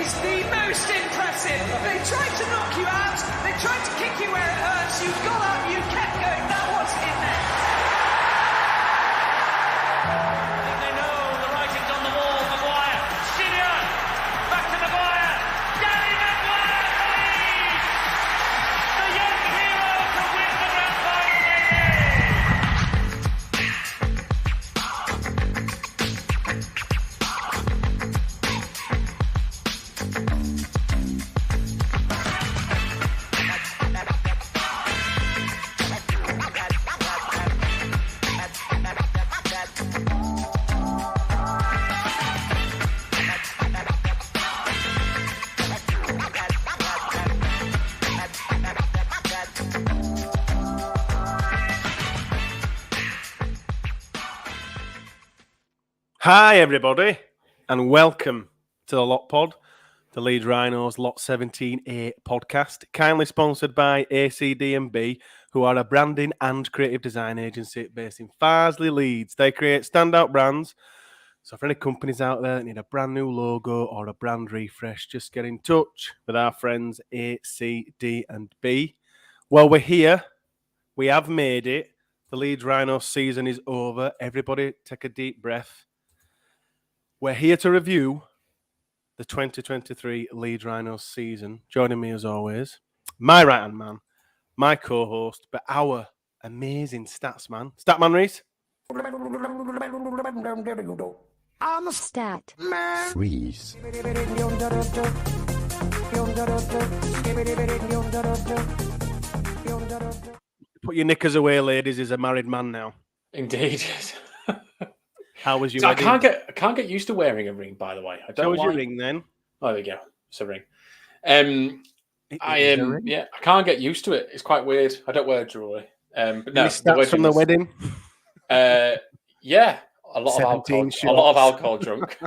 is the most impressive. They tried to knock you out, they tried to kick you where it hurts, you got up, you kept going, that was in there. I think they know the writing's on the wall. Maguire, Senior, back to Maguire, Gary Maguire leads! The young hero to win the grand final, Hi, everybody, and welcome to the Lot Pod, the Leeds Rhinos Lot 17A podcast, kindly sponsored by ACD&B, who are a branding and creative design agency based in Farsley, Leeds. They create standout brands. So for any companies out there that need a brand new logo or a brand refresh, just get in touch with our friends ACD&B. Well, we're here. We have made it. The Leeds Rhinos season is over. Everybody take a deep breath. We're here to review the 2023 Leeds Rhinos season. Joining me as always, my right-hand man, my co-host, but our amazing stats man. Statman Reese. I'm a stat man. Freeze. Put your knickers away, ladies. He's a married man now. Indeed. How was your So I wedding? can't get used to wearing a ring, by the way. I don't How was your like... ring then? Oh, there we go. It's a ring. It is a ring? Yeah, I can't get used to it. It's quite weird. I don't wear jewelry. But no, Any stats from the wedding? Yeah, a lot of 17 alcohol. shots. A lot of alcohol drunk.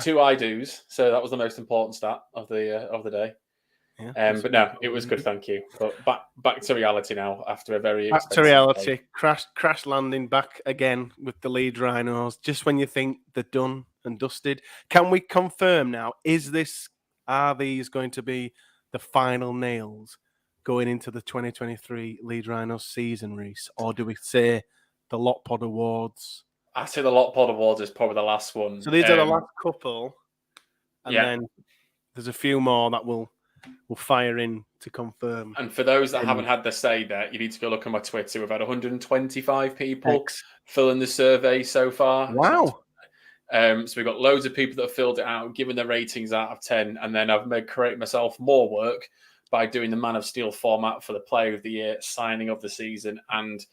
2 I do's. So that was the most important stat of the day. Yeah, But no, it was good, thank you. But back to reality now after a very back to expensive reality. day. Crash landing back again with the Leeds Rhinos. Just when you think they're done and dusted, can we confirm now? Are these going to be the final nails going into the 2023 Leeds Rhinos season, Reese, or do we say the Lot Pod Awards? I say the Lot Pod Awards is probably the last one. So these are the last couple, and yeah. then there's a few more that will fire in to confirm. And for those that haven't had the say there, you need to go look on my Twitter. We've had 125 people fill in the survey so far. Wow. So we've got loads of people that have filled it out, given their ratings out of 10. And then I've created myself more work by doing the Man of Steel format for the Player of the Year, signing of the season, and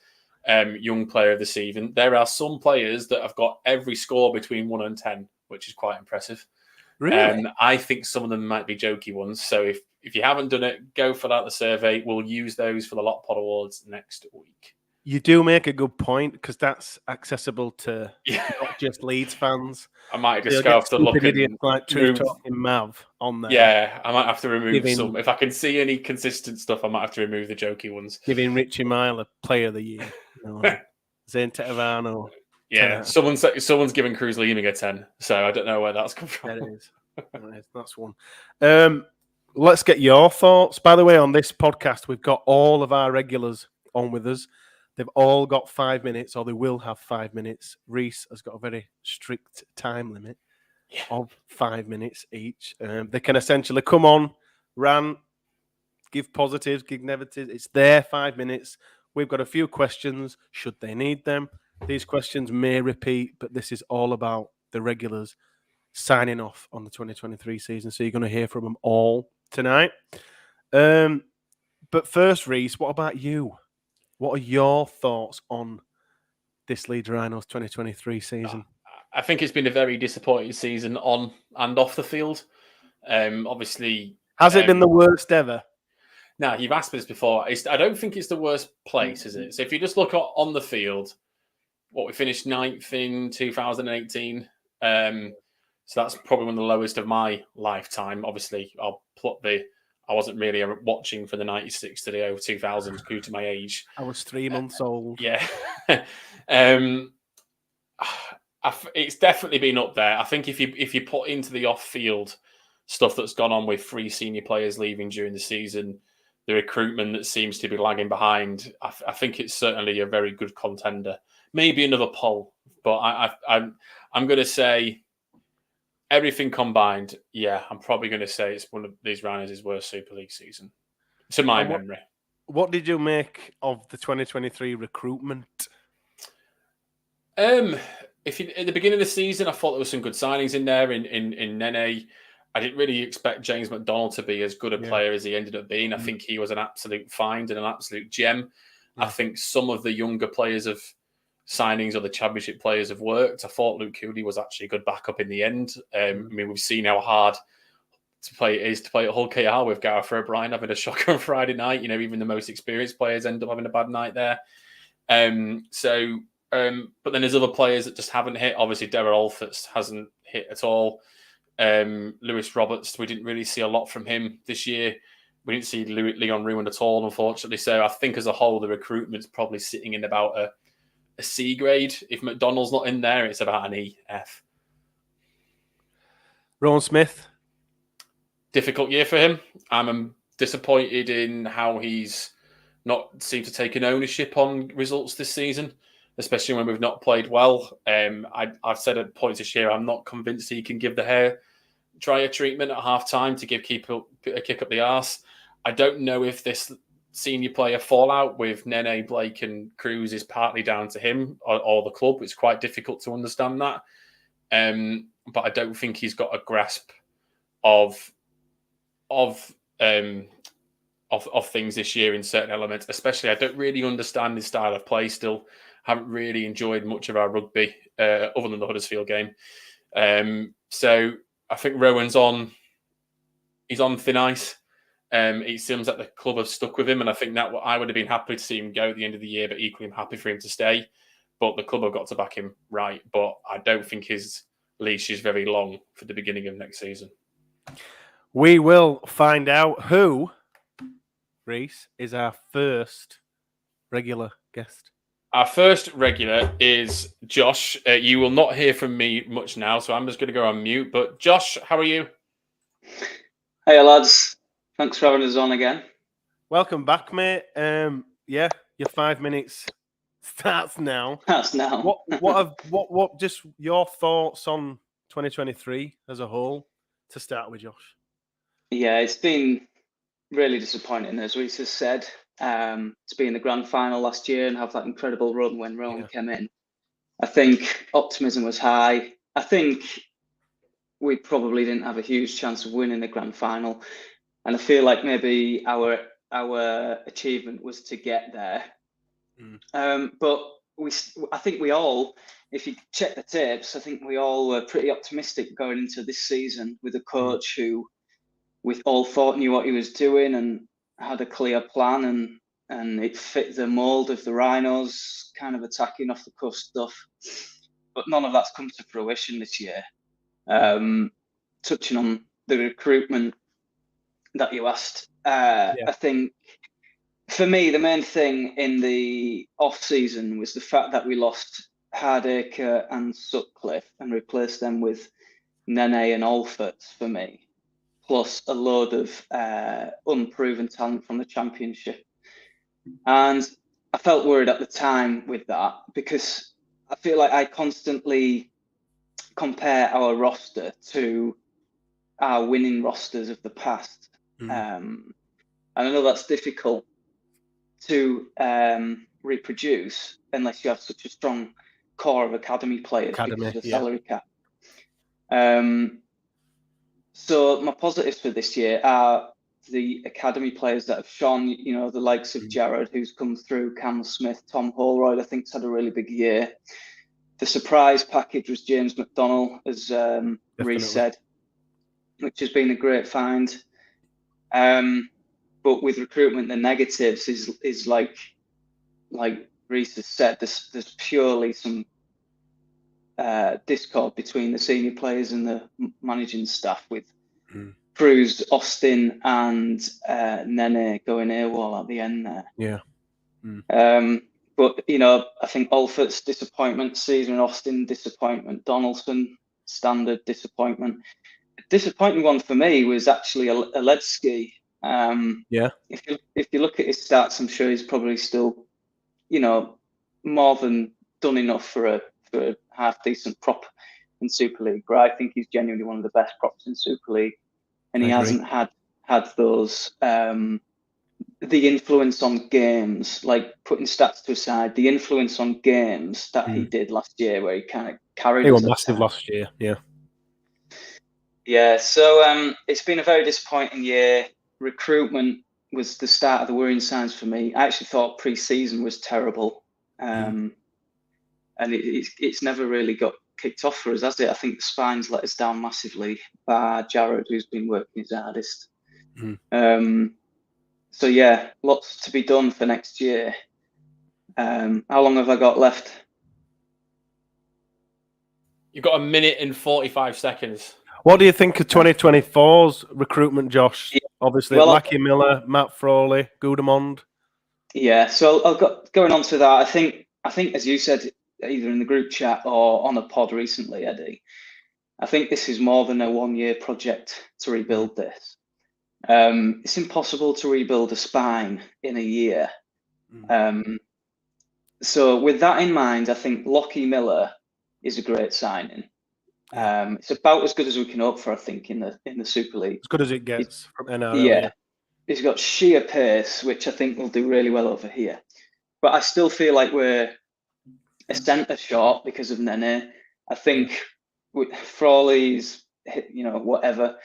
Young Player of the Season. There are some players that have got every score between 1 and 10, which is quite impressive. Really? I think some of them might be jokey ones. So if you haven't done it, go fill out the survey. We'll use those for the Lot Pod Awards next week. You do make a good point because that's accessible to not just Leeds fans. I might just go have to look at like Truth Talking Mav on there. Yeah, I might have to remove some. If I can see any consistent stuff, I might have to remove the jokey ones. Giving Richie Myler Player of the Year. Zane Tetevano. Yeah, someone's giving Cruz Leeming a 10, so I don't know where that's come from. There it is. That's one. Let's get your thoughts. By the way, on this podcast, we've got all of our regulars on with us. They've all got 5 minutes, or they will have 5 minutes. Reese has got a very strict time limit of 5 minutes each. They can essentially come on, rant, give positives, give negatives. It's their 5 minutes. We've got a few questions, should they need them. These questions may repeat, but this is all about the regulars signing off on the 2023 season. So you're going to hear from them all tonight. But first, Reese, what about you? What are your thoughts on this Leeds Rhinos 2023 season? I think it's been a very disappointing season on and off the field. Obviously, has it been the worst ever? No, you've asked me this before. I don't think it's the worst place, is it? So if you just look on the field, we finished 9th in 2018. So that's probably one of the lowest of my lifetime. Obviously, I wasn't really watching for the 96 to the 2000 due to my age. I was 3 months old. Yeah. it's definitely been up there. I think if you put into the off-field stuff that's gone on with 3 senior players leaving during the season, the recruitment that seems to be lagging behind, I think it's certainly a very good contender. Maybe another poll, but I'm going to say everything combined. Yeah, I'm probably going to say it's one of these Rhinos' worst Super League season, to my memory. What did you make of the 2023 recruitment? At the beginning of the season, I thought there were some good signings in there in Nene. I didn't really expect James McDonald to be as good a player as he ended up being. I think he was an absolute find and an absolute gem. I think some of the younger players of signings or the championship players have worked. I thought Luke Cooley was actually a good backup in the end. I mean, we've seen how hard to play it is to play at Hull KR with Gareth O'Brien having a shocker on Friday night. Even the most experienced players end up having a bad night there. But then there's other players that just haven't hit. Obviously, Darrell Alforts hasn't hit at all. Lewis Roberts, we didn't really see a lot from him this year. We didn't see Leon Ruin at all, unfortunately. So I think as a whole, the recruitment's probably sitting in about a C grade. If McDonald's not in there, it's about an E, F. Rowan Smith? Difficult year for him. I'm disappointed in how he's not seemed to take an ownership on results this season, especially when we've not played well. I've said at points this year, I'm not convinced he can give the hair dryer treatment at half time to keep a kick up the arse. I don't know if this senior player fallout with Nene, Blake and Cruz is partly down to him or the club. It's quite difficult to understand that. But I don't think he's got a grasp of things this year in certain elements. Especially, I don't really understand his style of play still. Haven't really enjoyed much of our rugby other than the Huddersfield game. So I think Rowan's he's on thin ice. It seems like the club have stuck with him, and I think that I would have been happy to see him go at the end of the year, but equally I'm happy for him to stay. But the club have got to back him right. But I don't think his leash is very long for the beginning of next season. We will find out who, Reese, is our first regular guest. Our first regular is Josh. You will not hear from me much now, so I'm just going to go on mute. But Josh, how are you? Hey lads, thanks for having us on again. Welcome back, mate. Your 5 minutes starts now. That's now. What? Just your thoughts on 2023 as a whole to start with, Josh. Yeah, it's been really disappointing, as Reese has said. To be in the grand final last year and have that incredible run when Rowan came in. I think optimism was high. I think we probably didn't have a huge chance of winning the grand final, and I feel like maybe our achievement was to get there. But I think we all, if you check the tapes, I think we all were pretty optimistic going into this season with a coach who we all thought knew what he was doing and had a clear plan, and it fit the mold of the Rhinos, kind of attacking off the cuff stuff. But none of that's come to fruition this year. Touching on the recruitment that you asked, I think for me, the main thing in the off-season was the fact that we lost Hardacre and Sutcliffe and replaced them with Nene and Alforts for me, plus a load of unproven talent from the Championship. And I felt worried at the time with that because I feel like I constantly compare our roster to our winning rosters of the past. And I know that's difficult to reproduce unless you have such a strong core of academy players because of the salary cap. So my positives for this year are the academy players that have shone, the likes of Jared, who's come through, Cam Smith, Tom Holroyd, I think's had a really big year. The surprise package was James McDonald, as Reese said, which has been a great find. But with recruitment, the negatives is like Reese has said, there's purely some discord between the senior players and the managing staff with Cruz, Austin and Nene going AWOL at the end there. But, you know, I think Alford's disappointment, Caesar and Austin disappointment, Donaldson standard disappointment. A disappointing one for me was actually Aledzki. Yeah. If you look at his stats, I'm sure he's probably still, you know, more than done enough for a half decent prop in Super League. But I think he's genuinely one of the best props in Super League, and he hasn't had those the influence on games, like putting stats to aside, the influence on games that he did last year, where he kind of carried. He was massive last year. Yeah. Yeah. So it's been a very disappointing year. Recruitment was the start of the worrying signs for me. I actually thought pre-season was terrible, and it's never really got kicked off for us, has it? I think the spine's let us down massively. Bar Jared, who's been working his hardest. So yeah, lots to be done for next year. How long have I got left? You've got 1 minute and 45 seconds. What do you think of 2024's recruitment, Josh? Yeah. Obviously, Lackey Miller, Matt Frawley, Gudemond. Yeah, so I've got going on to that. I think as you said, either in the group chat or on a pod recently, Eddie, I think this is more than a 1-year project to rebuild this. It's impossible to rebuild a spine in a year. So with that in mind, I think Lockie Miller is a great signing. It's about as good as we can hope for, I think, in the Super League. As good as it gets from NRL. Yeah. He's got sheer pace, which I think will do really well over here. But I still feel like we're a centre short because of Nene. I think with Frawley's, you know, whatever.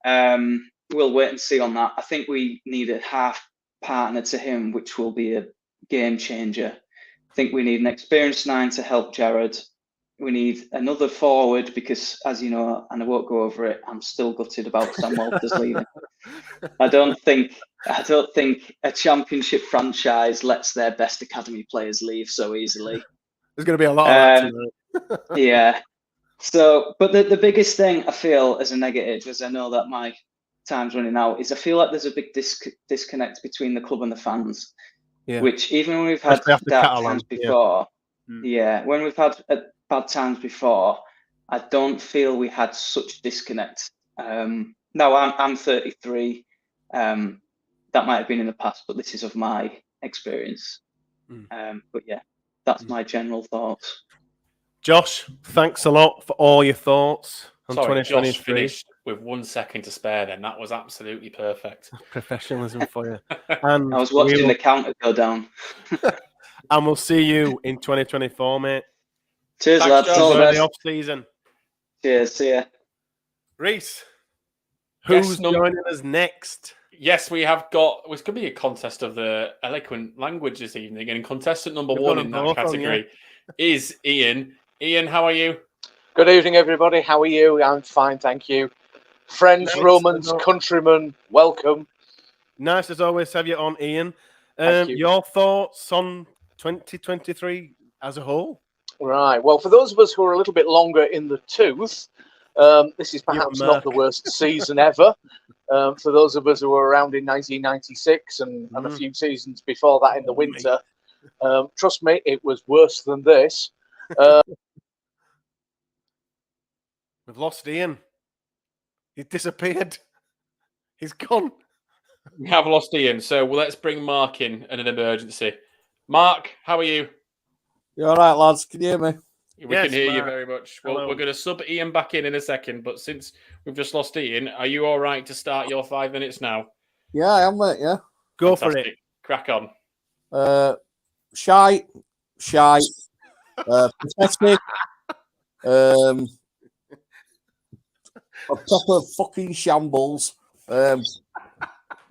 We'll wait and see on that. I think we need a half partner to him, which will be a game changer. I think we need an experienced 9 to help Jared. We need another forward because, as you know, and I won't go over it, I'm still gutted about Sam Walters leaving. I don't think a championship franchise lets their best academy players leave so easily. There's going to be a lot of that tonight. Yeah. So, but the biggest thing I feel as a negative, as I know that my time's running out, is I feel like there's a big disconnect between the club and the fans. Yeah. Which even when we've had dark times before, when we've had bad times before, I don't feel we had such disconnect. No, I'm 33. That might have been in the past, but this is of my experience. But yeah, that's my general thoughts. Josh, thanks a lot for all your thoughts on 2023. Josh finished with 1 second to spare then. That was absolutely perfect. Professionalism for you. And I was watching the counter go down. And we'll see you in 2024, mate. Cheers, lads. All the off season. Cheers. See ya. Reese, who's joining us next? Yes, we have got. It's going to be a contest of the eloquent language this evening, and contestant number 1 in that category is Ian. Ian, how are you? Good evening, everybody. How are you? I'm fine, thank you. Friends, Romans, countrymen, welcome. Nice as always to have you on, Ian. Thank you. Your thoughts on 2023 as a whole? Right. Well, for those of us who are a little bit longer in the tooth, this is perhaps not the worst season ever. For those of us who were around in 1996 and a few seasons before that in the winter, trust me, it was worse than this. We've lost Ian. He's disappeared. He's gone. We have lost Ian, so let's bring Mark in an emergency. Mark, how are you? You all right, lads? Can you hear me? We can hear you very much. Well, we're going to sub Ian back in a second, but since we've just lost Ian, are you all right to start your 5 minutes now? Yeah, I am, mate, yeah. Go for it. Crack on. Shite, pathetic, a proper fucking shambles. I've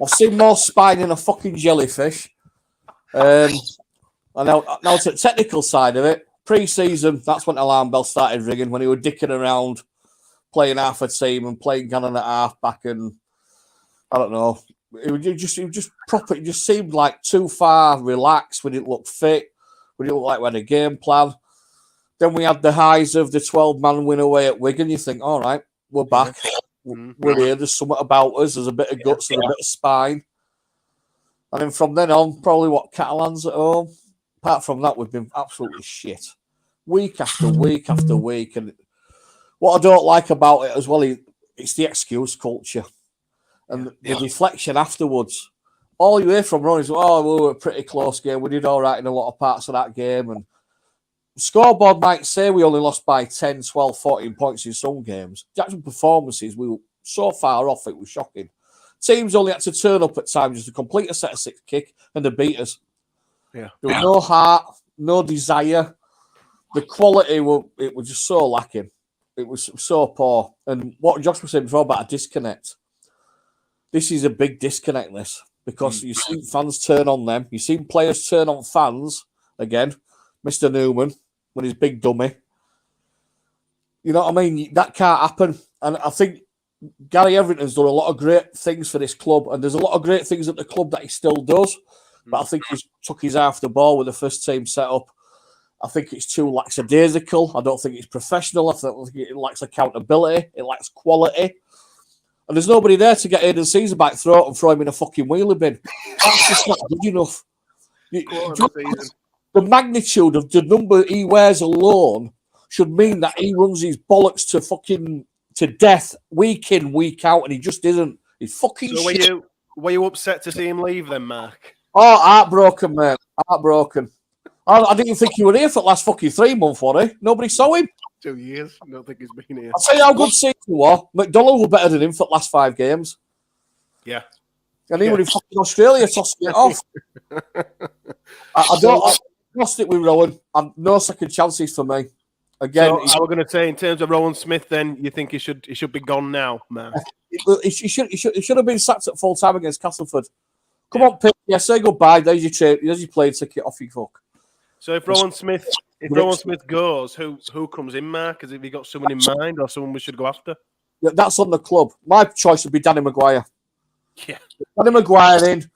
seen more spine than a fucking jellyfish. And now to the technical side of it, pre-season, that's when alarm bell started ringing, when he was dicking around, playing half a team and playing Gannon at half back, and I don't know. It just proper. It just seemed like too far relaxed. We didn't look fit. We didn't look like we had a game plan. Then we had the highs of the 12-man win away at Wigan. You think, all right, we're back. We're here. There's something about us. There's a bit of guts and a bit of spine. And then from then on, probably Catalan's at home. apart from that, we've been absolutely shit. Week after week after week. And what I don't like about it as well, it's the excuse culture. And the reflection afterwards. All you hear from Ron is, oh, we were a pretty close game. We did all right in a lot of parts of that game. And the scoreboard might say we only lost by 10, 12, 14 points in some games. The actual performances, we were so far off, it was shocking. Teams only had to turn up at times just to complete a set of 6 kick and they beat us. Yeah. There was no heart, no desire. The quality, it was just so lacking. It was so poor. And what Josh was saying before about a disconnect, this is a big disconnect, this. Because you've seen fans turn on them. You've seen players turn on fans. Again, Mr. Newman, with his big dummy. You know what I mean? That can't happen. And I think Gary Everington's done a lot of great things for this club. And there's a lot of great things at the club that he still does. But I think he's took his eye off the ball with the first team set up. I think it's too lackadaisical. I don't think it's professional. I think it lacks accountability. It lacks quality. And there's nobody there to get Aidan Caesar back throat and throw him in a fucking wheelie bin. That's just not good enough. The magnitude of the number he wears alone should mean that he runs his bollocks to death week in, week out, and he just isn't. He's fucking shit. Were you upset to see him leave then, Mark? Oh, heartbroken, mate. Heartbroken. I didn't think he were here for the last fucking 3 months, were he? Nobody saw him. 2 years. I don't think he's been here. I'll tell you how good Caesar was. McDonald were better than him for the last 5 games. Yeah. And he were in fucking Australia tossing it off. I lost it with Rowan. No second chances for me. Again, so I was going to say, in terms of Rowan Smith, then you think he should be gone now, man? He should have been sacked at full time against Castleford. Come on, Pete. Yeah, say goodbye. There's your plane ticket. Off you fuck. So if Rowan Smith goes, who comes in, Mark? Have you got someone in mind or someone we should go after? Yeah, that's on the club. My choice would be Danny Maguire. Yeah. Danny Maguire in.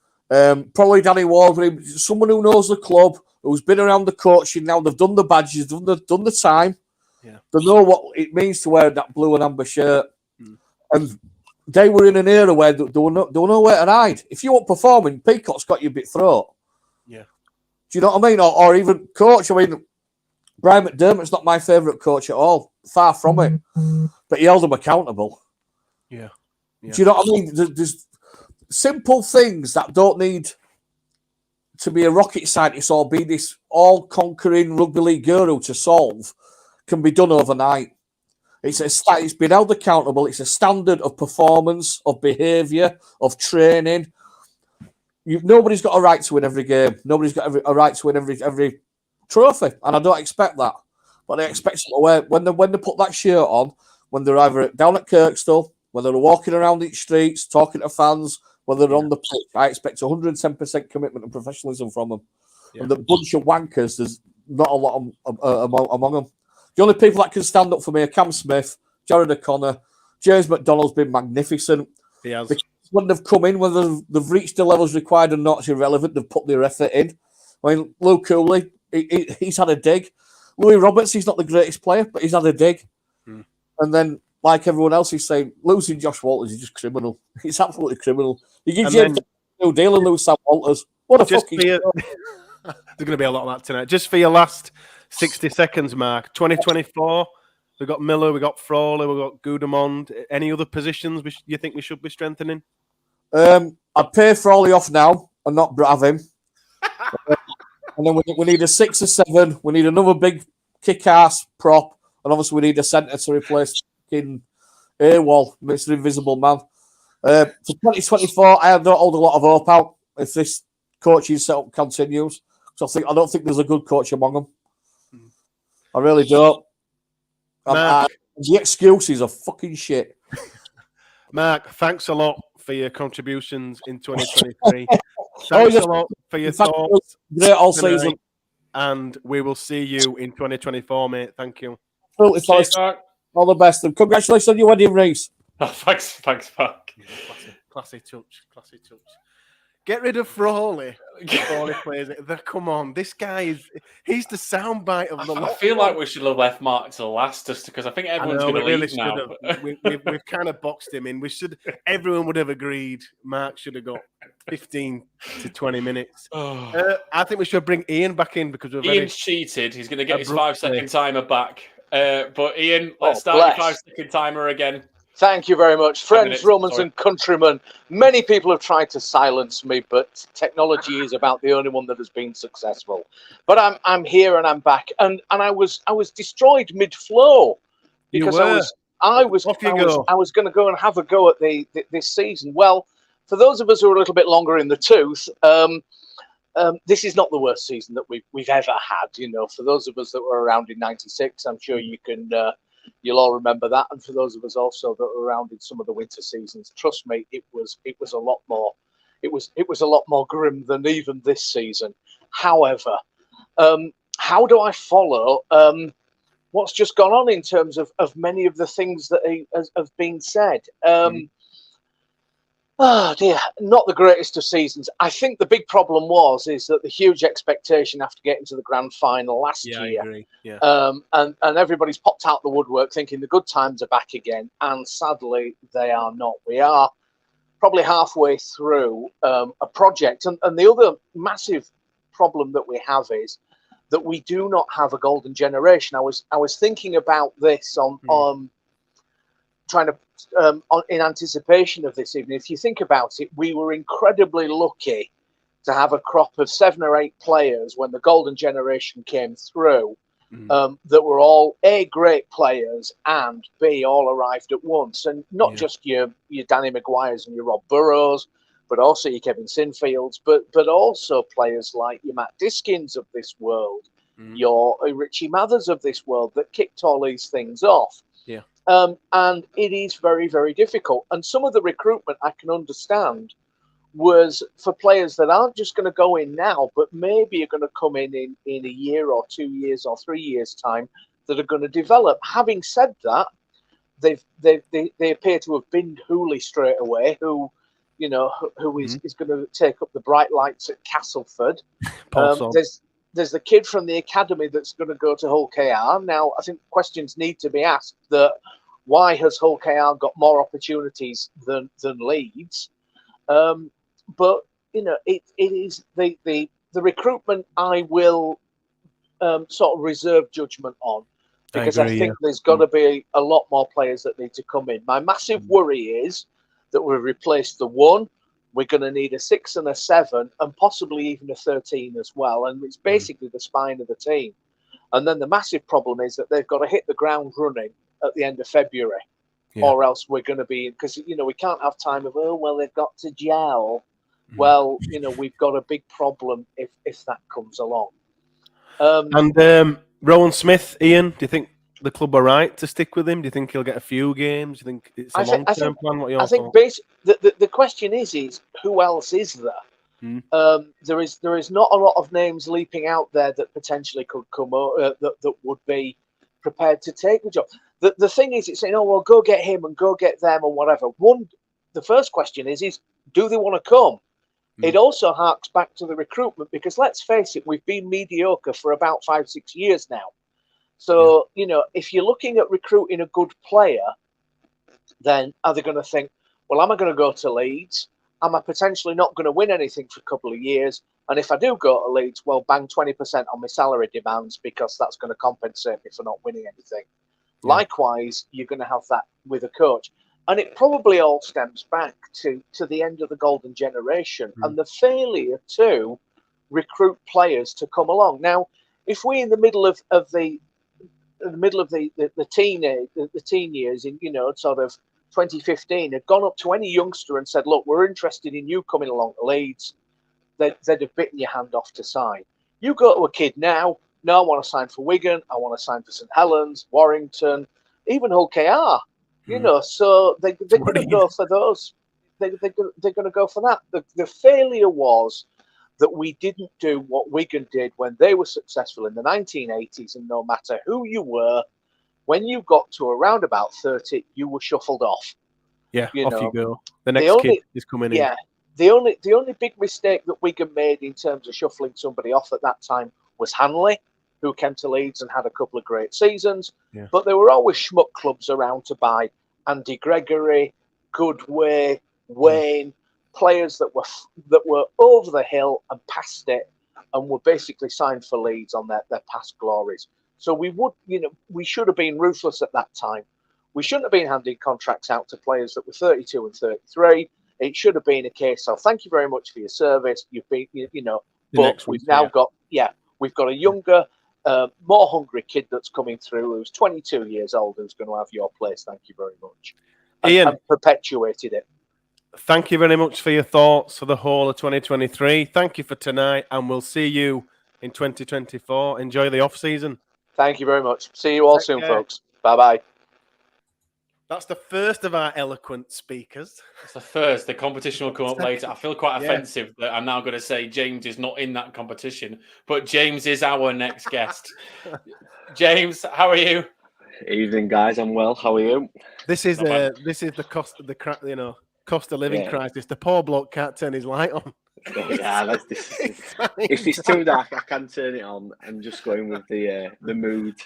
Probably Danny Ward, someone who knows the club, who's been around the coaching now. They've done the badges, done the time. Yeah. They know what it means to wear that blue and amber shirt. And they were in an era where they were nowhere to hide. If you weren't performing, Peacock's got you a bit throat. Yeah. Do you know what I mean? Or even coach. I mean, Brian McDermott's not my favourite coach at all. Far from it. But he held them accountable. Yeah. Do you know what I mean? There's simple things that don't need to be a rocket scientist or be this all-conquering rugby league guru to solve, can be done overnight. It's been held accountable. It's a standard of performance, of behaviour, of training. Nobody's got a right to win every game. Nobody's got a right to win every trophy, and I don't expect that. But I expect them to wear when they put that shirt on, when they're either down at Kirkstall, when they're walking around the streets, talking to fans, whether they're on the pitch. I expect 110% commitment and professionalism from them. Yeah. And the bunch of wankers, there's not a lot among them. The only people that can stand up for me are Cam Smith, Jared O'Connor, James McDonald's been magnificent. He has. When they've come in, whether they've reached the levels required or not, it's irrelevant. They've put their effort in. I mean, Luke Cooley, he's had a dig. Louis Roberts, he's not the greatest player, but he's had a dig. And then, like everyone else, he's saying, losing Josh Walters is just criminal. It's absolutely criminal. You give James a new deal and lose Sam Walters. What a fucking... There's going to be a lot of that tonight. Just for your last 60 seconds, Mark. 2024, we've got Miller, we've got Frawley, we've got Gudemond. Any other positions you think we should be strengthening? I'd pay Frawley off now and not have him. And then we need a 6 or 7. We need another big kick-ass prop. And obviously we need a centre to replace fucking AWOL, Mr. Invisible Man. For 2024, I don't hold a lot of hope out if this coaching setup continues. So I don't think there's a good coach among them. I really don't. The excuses are fucking shit. Mark, thanks a lot for your contributions in 2023. Thanks a lot for your thoughts. Great all season. And we will see you in 2024, mate. Thank you. Absolutely. All the best. And congratulations on your wedding, Reese. Oh, thanks, Mark. Classy touch. Get rid of Frawley before he plays it. Come on, this guy he's the soundbite of the I lot. feel like we should have left Mark to the last just because I think everyone's going to leave now. We've kind of boxed him in. Everyone would have agreed Mark should have got 15 to 20 minutes. I think we should bring Ian back in because Ian's cheated. He's going to get his 5-second timer back. But Ian, let's start your 5-second timer again. Thank you very much. Friends, Romans and countrymen, many people have tried to silence me, but technology is about the only one that has been successful. But I'm here and I'm back. And I was destroyed mid-flow because I was going to go and have a go at this season. Well, for those of us who are a little bit longer in the tooth, this is not the worst season that we've ever had. You know, for those of us that were around in '96, I'm sure you can. You'll all remember that, and for those of us also that were around in some of the winter seasons, trust me, it was a lot more. It was a lot more grim than even this season. However, how do I follow what's just gone on in terms of many of the things that have been said? Oh dear, not the greatest of seasons. I think the big problem is that the huge expectation after getting to the grand final last year. I agree. Yeah. And everybody's popped out the woodwork thinking the good times are back again, and sadly they are not. We are probably halfway through a project, and the other massive problem that we have is that we do not have a golden generation. I was thinking about this on trying to in anticipation of this evening. If you think about it, we were incredibly lucky to have a crop of 7 or 8 players when the golden generation came through that were all A, great players, and B, all arrived at once. And not just your Danny Maguires and your Rob Burrows, but also your Kevin Sinfields, but also players like your Matt Diskins of this world, your Richie Mathers of this world that kicked all these things off. Yeah. And it is very, very difficult. And some of the recruitment I can understand was for players that aren't just going to go in now, but maybe are going to come in a year or 2 years or 3 years' time that are going to develop. Having said that, they appear to have binned Hooley straight away, who is going to take up the bright lights at Castleford. There's the kid from the academy that's going to go to Hull KR. Now, I think questions need to be asked that why has Hull KR got more opportunities than Leeds? But, it is the recruitment I will sort of reserve judgment on, because I think there's got to be a lot more players that need to come in. My massive worry is that we've replaced the 1. We're going to need a 6 and a 7 and possibly even a 13 as well. And it's basically the spine of the team. And then the massive problem is that they've got to hit the ground running at the end of February, or else we're going to be, because, we can't have time of, they've got to gel. Well, we've got a big problem if that comes along. And Rowan Smith, Ian, do you think the club are right to stick with him? Do you think he'll get a few games? Do you think it's a long-term plan? What I think the question is who else is there? There is not a lot of names leaping out there that potentially could come that would be prepared to take the job. The thing is, it's saying, go get him and go get them or whatever. The first question is do they want to come? It also harks back to the recruitment, because let's face it, we've been mediocre for about 5-6 years now. So, if you're looking at recruiting a good player, then are they going to think, well, am I going to go to Leeds? Am I potentially not going to win anything for a couple of years? And if I do go to Leeds, well, bang 20% on my salary demands, because that's going to compensate me for not winning anything. Likewise, you're going to have that with a coach. And it probably all stems back to the end of the golden generation and the failure to recruit players to come along. Now, if we in the middle of the teen years in sort of 2015 had gone up to any youngster and said, look, we're interested in you coming along to Leeds, they'd have bitten your hand off to sign. You go to a kid now, no, I want to sign for Wigan, I want to sign for St Helens, Warrington, even Hull KR, so they're going to go for those. They're going to go for that. The failure was that we didn't do what Wigan did when they were successful in the 1980s, and no matter who you were, when you got to around about 30, you were shuffled off. Yeah, you go. The next kid is coming in. The only big mistake that Wigan made in terms of shuffling somebody off at that time was Hanley, who came to Leeds and had a couple of great seasons. Yeah. But there were always schmuck clubs around to buy Andy Gregory, Goodway, Wayne, players that were over the hill and past it, and were basically signed for Leeds on their past glories. So we should have been ruthless at that time. We shouldn't have been handing contracts out to players that were 32 and 33. It should have been a case of thank you very much for your service. You've been, but we've now got a younger, more hungry kid that's coming through who's 22 years old who's going to have your place. Thank you very much. Ian, and perpetuated it. Thank you very much for your thoughts for the whole of 2023. Thank you for tonight, and we'll see you in 2024. Enjoy the off season. Thank you very much. See you all soon, folks. Bye-bye. That's the first of our eloquent speakers. It's the first. The competition will come up later. I feel quite offensive that I'm now going to say James is not in that competition, but James is our next guest. James, how are you? Evening, guys. I'm well. How are you? This is the cost of the cost of living crisis. The poor bloke can't turn his light on. Yeah, if it's too dark, I can turn it on. I'm just going with the mood.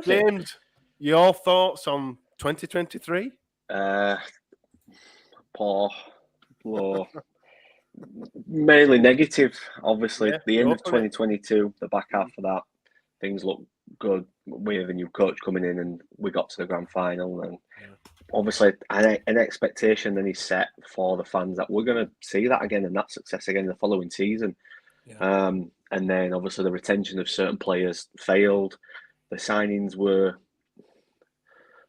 James, your thoughts on 2023? Poor, low, mainly negative. Obviously, the end of 2022, the back half of that, things look good. We have a new coach coming in, and we got to the grand final, and obviously an expectation then is set for the fans that we're going to see that again and that success again the following season. And then obviously the retention of certain players failed. The signings were,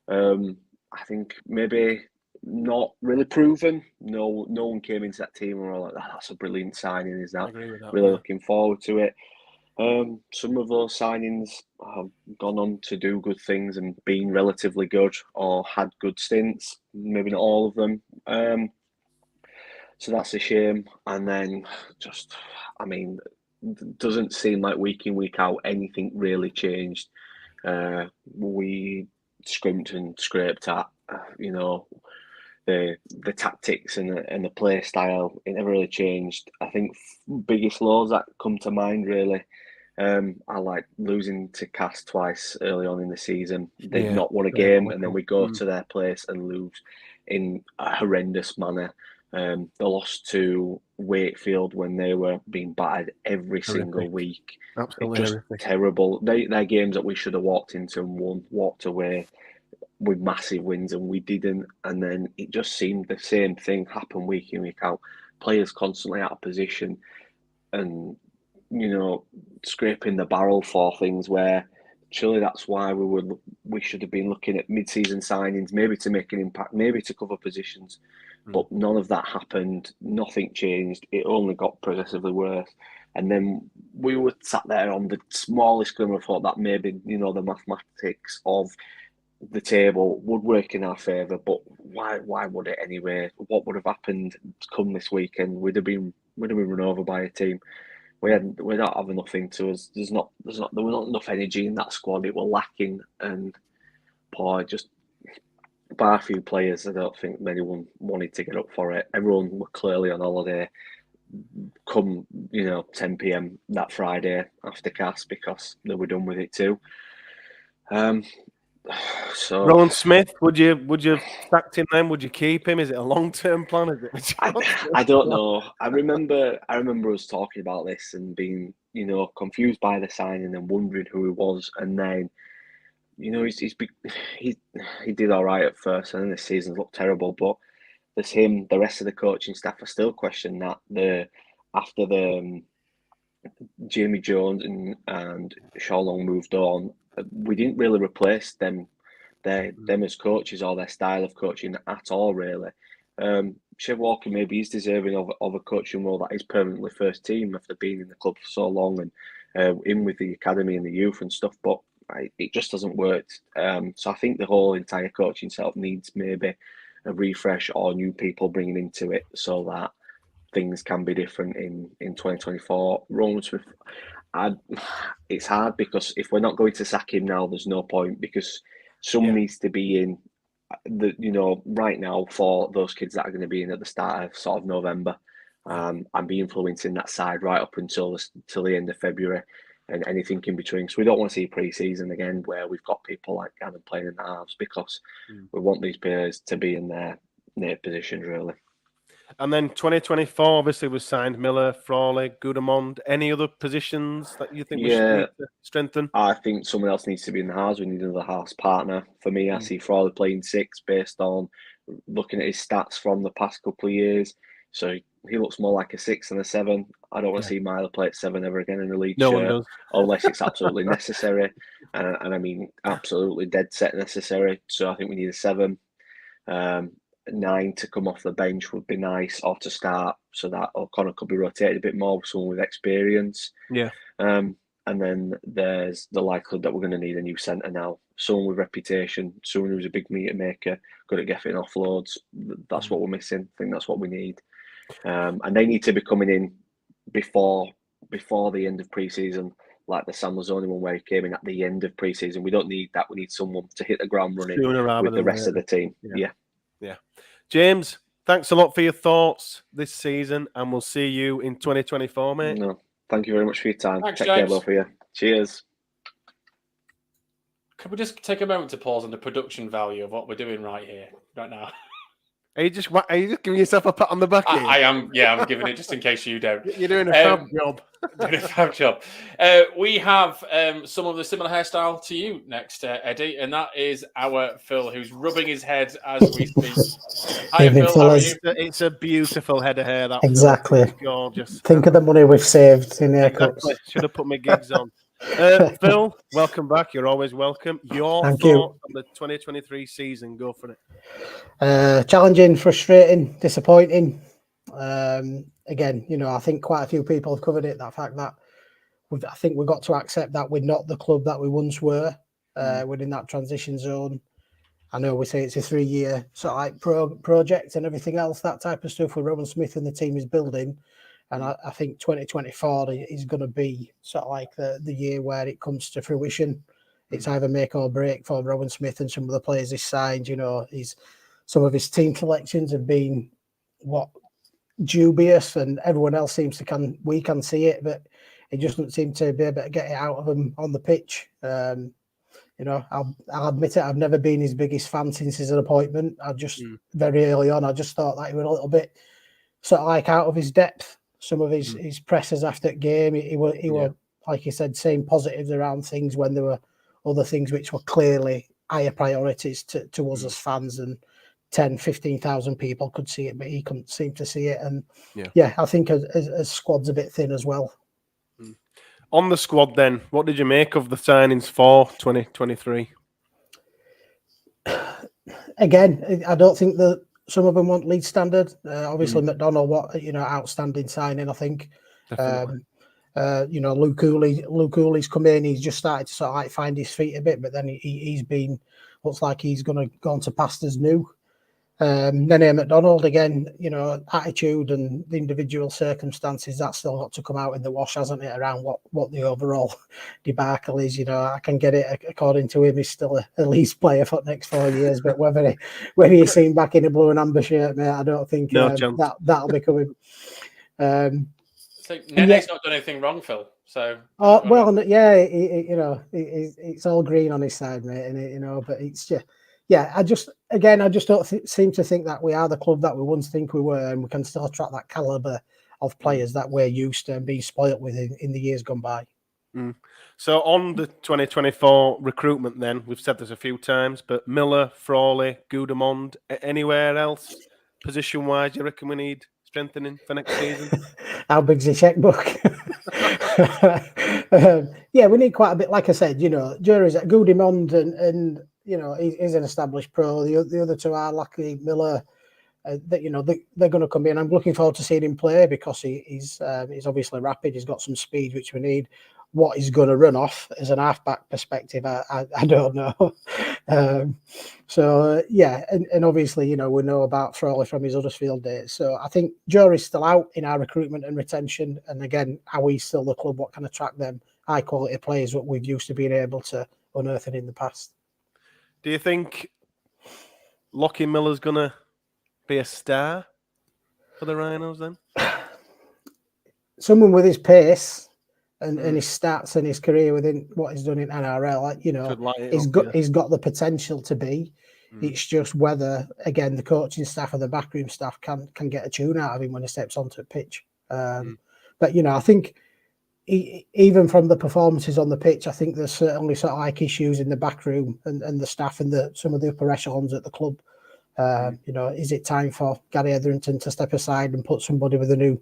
I think, maybe not really proven. No one came into that team and were like, that's a brilliant signing. Is that really looking forward to it? Some of those signings have gone on to do good things and been relatively good or had good stints. Maybe not all of them. So that's a shame. And then it doesn't seem like week in, week out, anything really changed. We scrimped and scraped at, the tactics and the play style. It never really changed. I think biggest lows that come to mind really, I like losing to Cast twice early on in the season. They've not won a game, and then we go to their place and lose in a horrendous manner. They lost to Wakefield when they were being battered every single week. Absolutely just terrible. They're games that we should have walked into and walked away with massive wins, and we didn't. And then it just seemed the same thing happen week in, week out. Players constantly out of position and, scraping the barrel for things where surely that's why we should have been looking at mid-season signings, maybe to make an impact, maybe to cover positions. But none of that happened. Nothing changed. It only got progressively worse. And then we were sat there on the smallest glimmer of thought that maybe, the mathematics of the table would work in our favour. But why would it anyway? What would have happened come this weekend? We'd have been run over by a team. We don't have enough into us. There was not enough energy in that squad. It were lacking, and just by a few players, I don't think anyone wanted to get up for it. Everyone were clearly on holiday come 10 p.m. that Friday after Cast because they were done with it too. So Rowan Smith, would you sacked him then? Would you keep him? Is it a long-term plan? Is it? I don't know. I remember us talking about this and being confused by the signing and wondering who he was, and then he did all right at first, and then the season looked terrible. But there's him. The rest of the coaching staff are still questioning that. After Jamie Jones and Shaw Long moved on, we didn't really replace them as coaches or their style of coaching at all, really. Chev Walker maybe is deserving of a coaching role that is permanently first team after being in the club for so long and in with the academy and the youth and stuff, but it just hasn't worked. So I think the whole entire coaching setup needs maybe a refresh or new people bringing into it so that things can be different in 2024. Rowan Smith, it's hard because if we're not going to sack him now, there's no point because someone needs to be in right now for those kids that are going to be in at the start of sort of November. and be influencing that side right up until the end of February and anything in between. So we don't want to see pre-season again where we've got people like Gannon playing in the halves, because we want these players to be in their positions, really. And then 2024 obviously was signed Miller, Frawley, Goodamond. Any other positions that you think we should need to strengthen? I think someone else needs to be in the halves. We need another halves partner. For me, I see Frawley playing 6 based on looking at his stats from the past couple of years. So he looks more like a 6 than a 7. I don't want to see Myler play at 7 ever again in a league No shirt, one does. unless it's absolutely necessary. And I mean, absolutely dead set necessary. So I think we need a 7. 9 to come off the bench would be nice, or to start, so that O'Connor could be rotated a bit more with someone with experience. Yeah. And then there's the likelihood that we're going to need a new centre now, someone with reputation, someone who's a big meter maker, good at getting offloads. That's what we're missing. I think that's what we need. And they need to be coming in before the end of pre-season, like the San Mazzoni one where he came in at the end of pre-season. We don't need that. We need someone to hit the ground running with the rest of the team. Yeah. James, thanks a lot for your thoughts this season, and we'll see you in 2024, mate. No, thank you very much for your time. Thanks, Take James. care, both of you. Cheers. Could we just take a moment to pause on the production value of what we're doing right here, right now? Are you just giving yourself a pat on the back here? I am. Yeah, I'm giving it just in case you don't. You're doing a fab job. Doing a fab job. We have some of the similar hairstyle to you next, Eddie, and that is our Phil, who's rubbing his head as we speak. Hi, Evening, Phil. How are fellas. you? It's a beautiful head of hair. That Exactly. It's gorgeous. Think of the money we've saved in haircuts. Exactly. Should have put my gigs on. Phil, welcome back. You're always welcome. Your Thank thoughts you. on the 2023 season? Go for it. Challenging, frustrating, disappointing. Again, I think quite a few people have covered it. That fact that I think we've got to accept that we're not the club that we once were. Within that transition zone. I know we say it's a 3-year sort of like project and everything else, that type of stuff with Rowan Smith and the team is building. And I think 2024 is going to be sort of like the year where it comes to fruition. It's either make or break for Rowan Smith and some of the players he's signed. Some of his team selections have been dubious, and everyone else seems to we can see it, but it just doesn't seem to be able to get it out of him on the pitch. I'll admit it, I've never been his biggest fan since his appointment. Very early on, I just thought that he was a little bit sort of like out of his depth. Some of his presses after the game, he were, like you said, saying positives around things when there were other things which were clearly higher priorities to us as fans, and 10, 15,000 people could see it, but he couldn't seem to see it. And I think as squad's a bit thin as well. On the squad then, what did you make of the signings for 2023? Again, I don't think that some of them want league standard. Obviously, McDonald, outstanding signing, I think. Luke Cooley's come in. He's just started to sort of like find his feet a bit, but then looks like he's going to go on to pastures new. Nene McDonald, again, attitude and the individual circumstances, that's still got to come out in the wash, hasn't it, around what the overall debacle is. I can get it, according to him, he's still a least player for the next 4 years, but whether he's seen back in a blue and amber shirt, mate, I don't think that'll be coming. So Nene's not done anything wrong, Phil. So it's all green on his side, mate, but it's just. I just don't seem to think that we are the club that we once think we were, and we can still attract that caliber of players that we're used to and being spoilt with in the years gone by. So on the 2024 recruitment then, we've said this a few times, but Miller, Frawley, Goodamond, anywhere else position-wise you reckon we need strengthening for next season? How big's your checkbook? We need quite a bit. Like I said, jury's at Goodamond and he's an established pro. The other two are Lucky, Miller. They're going to come in. I'm looking forward to seeing him play because he's obviously rapid. He's got some speed, which we need. What he's going to run off as an halfback perspective, I don't know. And obviously, we know about Frawley from his Huddersfield days. So I think jury's still out in our recruitment and retention. And again, are we still the club? What can attract them high quality players? What we've used to being able to unearth in the past. Do you think Lockie Miller's going to be a star for the Rhinos then? someone with his pace and his stats and his career within what he's done in NRL, he's got the potential to be. It's just whether, again, the coaching staff and the backroom staff can get a tune out of him when he steps onto the pitch. But I think even from the performances on the pitch, I think there's certainly sort of like issues in the backroom and the staff and some of the upper echelons at the club. Is it time for Gary Etherington to step aside and put somebody with a new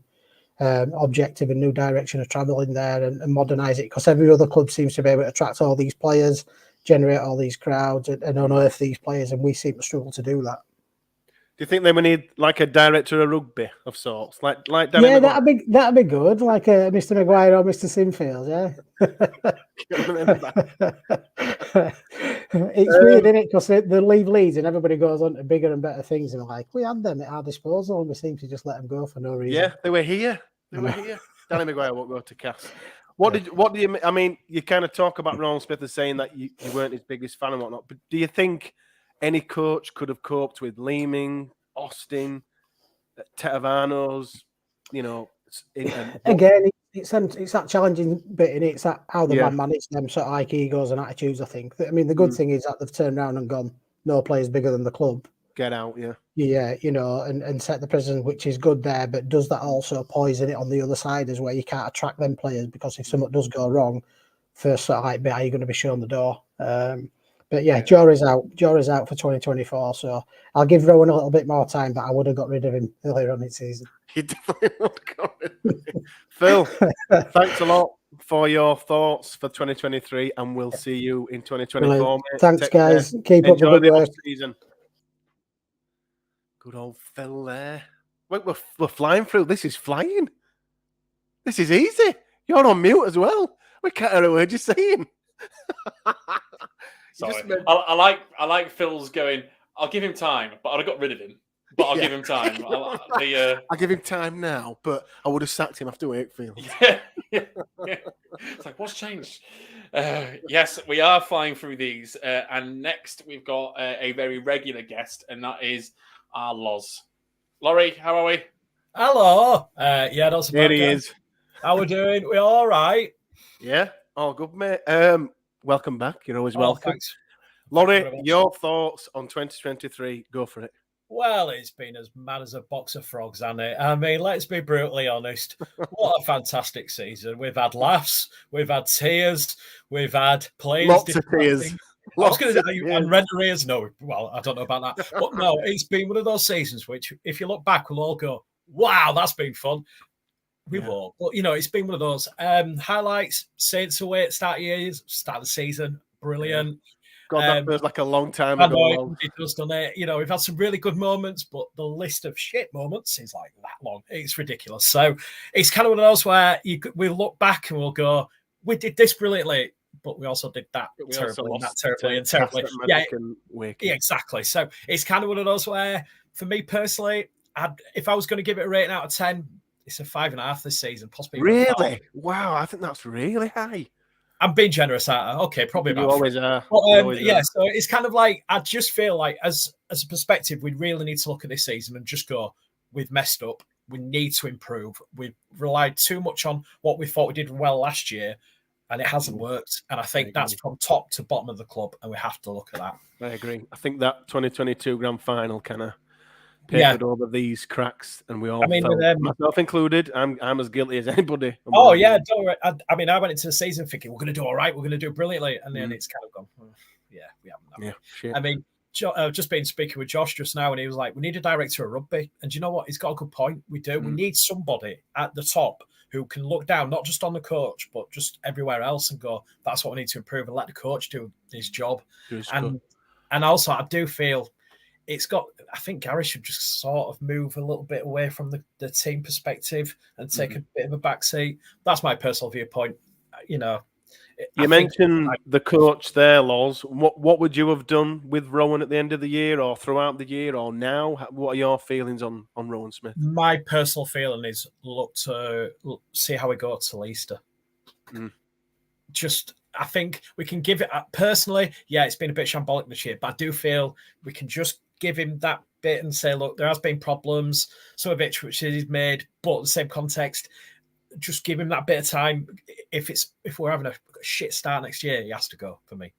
objective and new direction of travel in there and modernise it? Because every other club seems to be able to attract all these players, generate all these crowds, and unearth these players, and we seem to struggle to do that. Do you think they would need like a director of rugby of sorts, like Danny Yeah, McGuire? that'd be good, like Mr. Maguire or Mr. Sinfield. Yeah. It's weird, isn't it? Because they leave Leeds and everybody goes on to bigger and better things, and like, we had them at our disposal, and we seem to just let them go for no reason. Yeah, they were here. Danny Maguire won't go to Cass. What do you? I mean, you kind of talk about Ron Smith as saying that you weren't his biggest fan and whatnot, but do you think any coach could have coped with Leeming, Austin, Tetavanos? Again, it's that challenging bit in it. It's that how the man managed them sort of like egos and attitudes. I think. I mean, the good thing is that they've turned around and gone, no player's bigger than the club. Get out, yeah. Yeah, and set the precedent, which is good there. But does that also poison it on the other side as well? You can't attract them players because if something does go wrong, first sort of like bit, are you going to be shown the door? But yeah, Jaw is out. Jaw is out for 2024. So I'll give Rowan a little bit more time, but I would have got rid of him earlier on in the season. You definitely would have got rid of him. Phil, thanks a lot for your thoughts for 2023, and we'll see you in 2024. Mate. Thanks, Take guys. care. Keep Enjoy up the good work. season. Good old Phil there. Wait, we're flying through. This is flying. This is easy. You're on mute as well. We can't hear a word you're saying. Sorry. I like Phil's going, I'll give him time, but I'd have got rid of him. But I'll give him time. I'll give him time now, but I would have sacked him after Wakefield. Yeah. It's like, what's changed? Yes, we are flying through these. And next, we've got a very regular guest, and that is our Loz. Laurie, how are we? Hello. Yeah, that's Here he is. How we doing? We all right? Yeah, all good, mate. Welcome back. You're always welcome. Thanks. Laurie, your thoughts on 2023? Go for it. Well, it's been as mad as a box of frogs, hasn't it? I mean, let's be brutally honest. What a fantastic season. We've had laughs, we've had tears, we've had players. Lots of tears. I was going to say, and red ears. No, well, I don't know about that. But no, it's been one of those seasons which, if you look back, we'll all go, wow, that's been fun. We won't. But, it's been one of those highlights. Saints away at start of the season. Brilliant. God, that feels like a long time ago. It does, doesn't it? We've had some really good moments, but the list of shit moments is like that long. It's ridiculous. So it's kind of one of those where we look back and we'll go, we did this brilliantly, but we also did that terribly. Yeah, exactly. So it's kind of one of those where, for me personally, if I was going to give it a rating out of 10, it's a 5.5 this season, possibly. Really? Wow, I think that's really high. I'm being generous. Okay, probably about. You always are. But, yeah, so it's kind of like, I just feel like as a perspective, we really need to look at this season and just go, we've messed up. We need to improve. We've relied too much on what we thought we did well last year, and it hasn't worked. And I think that's from top to bottom of the club, and we have to look at that. I agree. I think that 2022 grand final kind of papered over these cracks, and we all felt, myself included, I'm as guilty as anybody. Oh yeah, don't worry. I mean, I went into the season thinking we're going to do all right, we're going to do brilliantly, and then it's kind of gone. Yeah, we haven't. Yeah, shit. I mean, just been speaking with Josh just now, and he was like, "We need a director of rugby," and you know what? He's got a good point. We do. We need somebody at the top who can look down, not just on the coach, but just everywhere else, and go, "That's what we need to improve," and let the coach do his job. And also, I do feel. I think Gary should just sort of move a little bit away from the team perspective and take a bit of a backseat. That's my personal viewpoint. You mentioned the coach there, Loz. What would you have done with Rowan at the end of the year or throughout the year or now? What are your feelings on Rowan Smith? My personal feeling is look to see how we go to Leicester. I think we can give it, personally, it's been a bit shambolic this year, but I do feel we can just give him that bit and say, look, there has been problems, some of it which he's made, but in the same context, just give him that bit of time. If we're having a shit start next year, he has to go for me.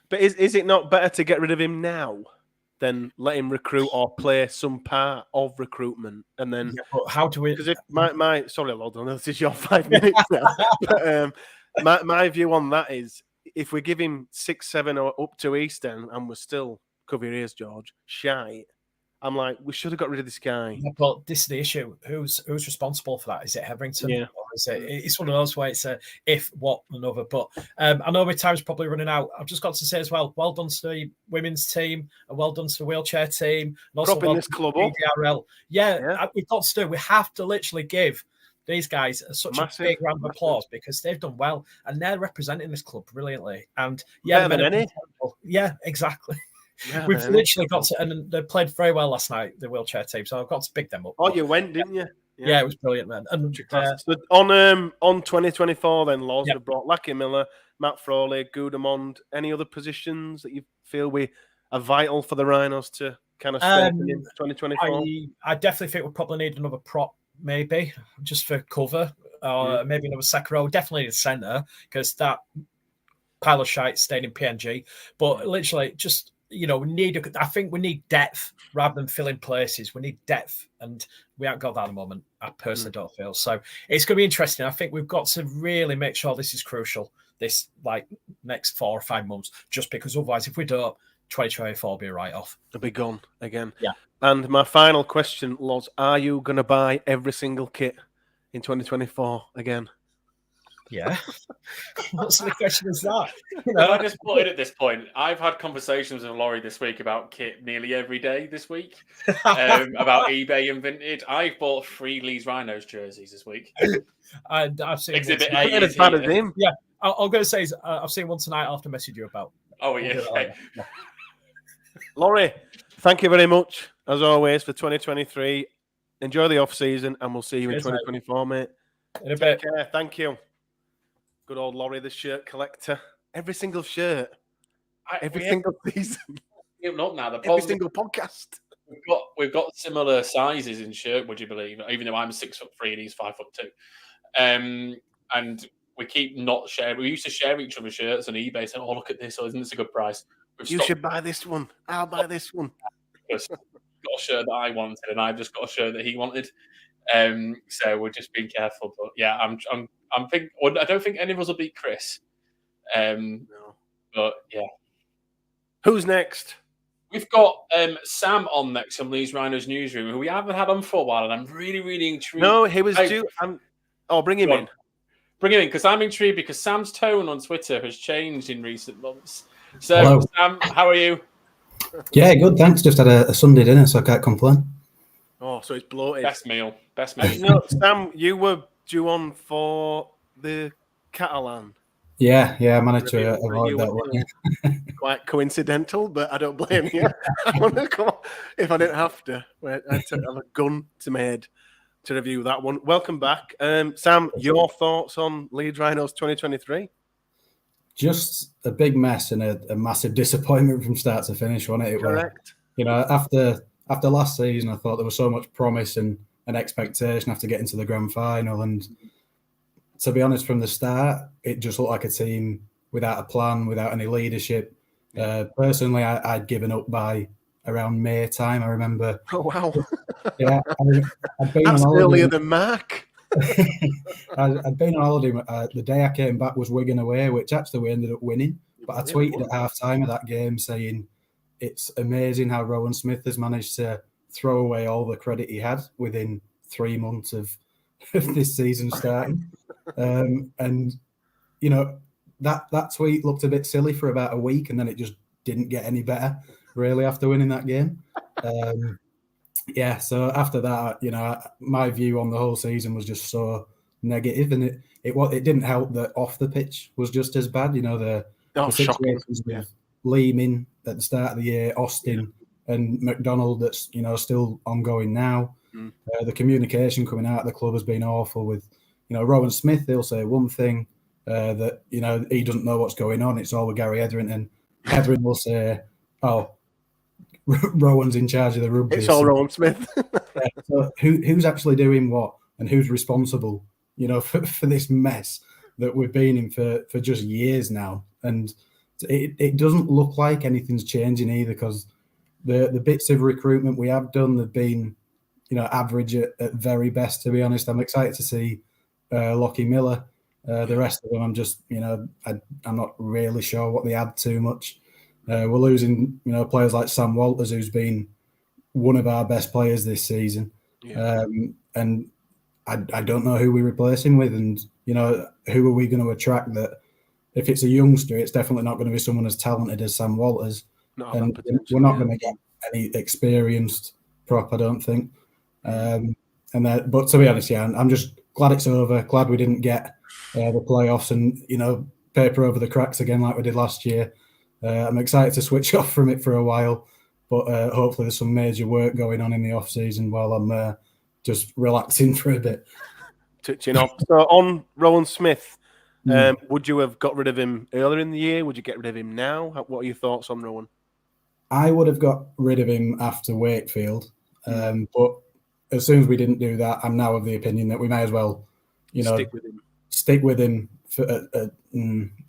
But is it not better to get rid of him now than let him recruit or play some part of recruitment? And then how do we? Because if my sorry, Lord, I know this is your 5 minutes now. But, my view on that is, if we give him 6, 7, or up to Eastern, and we're still cover your ears, George, shite. I'm like, we should have got rid of this guy. Yeah, but this is the issue. Who's responsible for that? Is it Hetherington? Yeah. Or is it? It's one of those where it's a if, what, another. But I know my time's probably running out. I've just got to say as well done to the women's team, and well done to the wheelchair team, and also Propping this club up. DRL. Yeah, we've got to do. We have to literally give these guys such a big round of applause because they've done well and they're representing this club brilliantly. And better than any. Yeah, exactly. Yeah, we've literally got to, and they played very well last night, the wheelchair team. So I've got to pick them up. Oh, you went, didn't you? Yeah, it was brilliant, man. And so on 2024, then Laws have brought Lackey Miller, Matt Frawley, Gudemond. Any other positions that you feel we are vital for the Rhinos to kind of strengthen in 2024? I definitely think we probably need another prop, maybe just for cover, or maybe another second row. Definitely the centre because that pile of shite stayed in PNG. But literally, just. We need. I think we need depth rather than filling places. We need depth, and we haven't got that at the moment. I personally don't feel so. It's going to be interesting. I think we've got to really make sure this is crucial. This next 4 or 5 months, just because otherwise, if we don't, 2024 will be a write-off. They'll be gone again. Yeah. And my final question, Loz, are you going to buy every single kit in 2024 again? Yeah. What sort of question is that? I just put it at this point. I've had conversations with Laurie this week about kit nearly every day this week, about eBay and Vinted. I've bought 3 Leeds Rhinos jerseys this week. I've seen Exhibit A. As bad as him. Yeah, I'm going to say I've seen one tonight. I'll have to message you about. Oh, yeah. Okay. Laurie, thank you very much, as always, for 2023. Enjoy the off-season, and we'll see you in 2024, mate. In a bit. Take care. Thank you. Good old Laurie, the shirt collector. Every single shirt. Every single season. Not now. Every single podcast. We've got similar sizes in shirt, would you believe? Even though I'm 6'3" and he's 5'2". And we keep not sharing. We used to share each other's shirts on eBay, saying, "Oh, look at this! Oh, isn't this a good price?" You should buy this one. I'll buy this one. Because got a shirt that I wanted, and I've just got a shirt that he wanted. So we're just being careful. But yeah, I'm thinking. I don't think any of us will beat Chris. No. But yeah. Who's next? We've got Sam on next from Leeds Rhinos Newsroom, who we haven't had on for a while, and I'm really, really intrigued. No, he was due. Bring him in. Bring him in, because I'm intrigued, because Sam's tone on Twitter has changed in recent months. So, Hello. Sam, how are you? Yeah, good, thanks. Just had a Sunday dinner, so I can't complain. Oh, so it's bloated. Best meal. No, Sam, you were due on for the Catalan. Yeah, I managed to avoid that one. Yeah. Quite coincidental, but I don't blame you. I want to come on, if I didn't have to. I had to have a gun to my head to review that one. Welcome back. Sam, your thoughts on Leeds Rhinos 2023? Just a big mess and a massive disappointment from start to finish, wasn't it? Correct. After last season, I thought there was so much promise and an expectation after getting to the grand final. And to be honest, from the start, it just looked like a team without a plan, without any leadership. Personally, I'd given up by around May time. I remember. Oh, wow. Yeah. I'd been That's on holiday. earlier than Mark. I'd been on holiday. The day I came back was Wigan away, which actually we ended up winning. But I tweeted at half-time of that game saying, it's amazing how Rowan Smith has managed to throw away all the credit he had within 3 months of this season starting. And, you know, that tweet looked a bit silly for about a week, and then it just didn't get any better, really, after winning that game. So after that, you know, my view on the whole season was just so negative, and it didn't help that off the pitch was just as bad. You know, the situations with Lehman at the start of the year, Austin and McDonald that's, you know, still ongoing now. The communication coming out of the club has been awful with, you know, Rowan Smith. He'll say one thing that, you know, he doesn't know what's going on. It's all with Gary Etherington. Etherington will say, oh, Rowan's in charge of the rugby. It's all Rowan Smith. So who's actually doing what and who's responsible for this mess that we've been in for just years now. And it doesn't look like anything's changing either, because the bits of recruitment we have done have been, average at very best, to be honest. I'm excited to see Lockie Miller. The rest of them, I'm just, I'm not really sure what they add too much. We're losing, players like Sam Walters, who's been one of our best players this season. And I don't know who we replace him with, and who are we going to attract? That if it's a youngster, it's definitely not going to be someone as talented as Sam Walters, and we're not going to get any experienced prop, I don't think. But to be honest, I'm just glad it's over. Glad we didn't get the playoffs and paper over the cracks again like we did last year. I'm excited to switch off from it for a while, but hopefully there's some major work going on in the off season while I'm just relaxing for a bit. Touching off. So on Rowan Smith, would you have got rid of him earlier in the year? Would you get rid of him now? What are your thoughts on Rowan? I would have got rid of him after Wakefield, but as soon as we didn't do that, I'm now of the opinion that we may as well, stick with him for a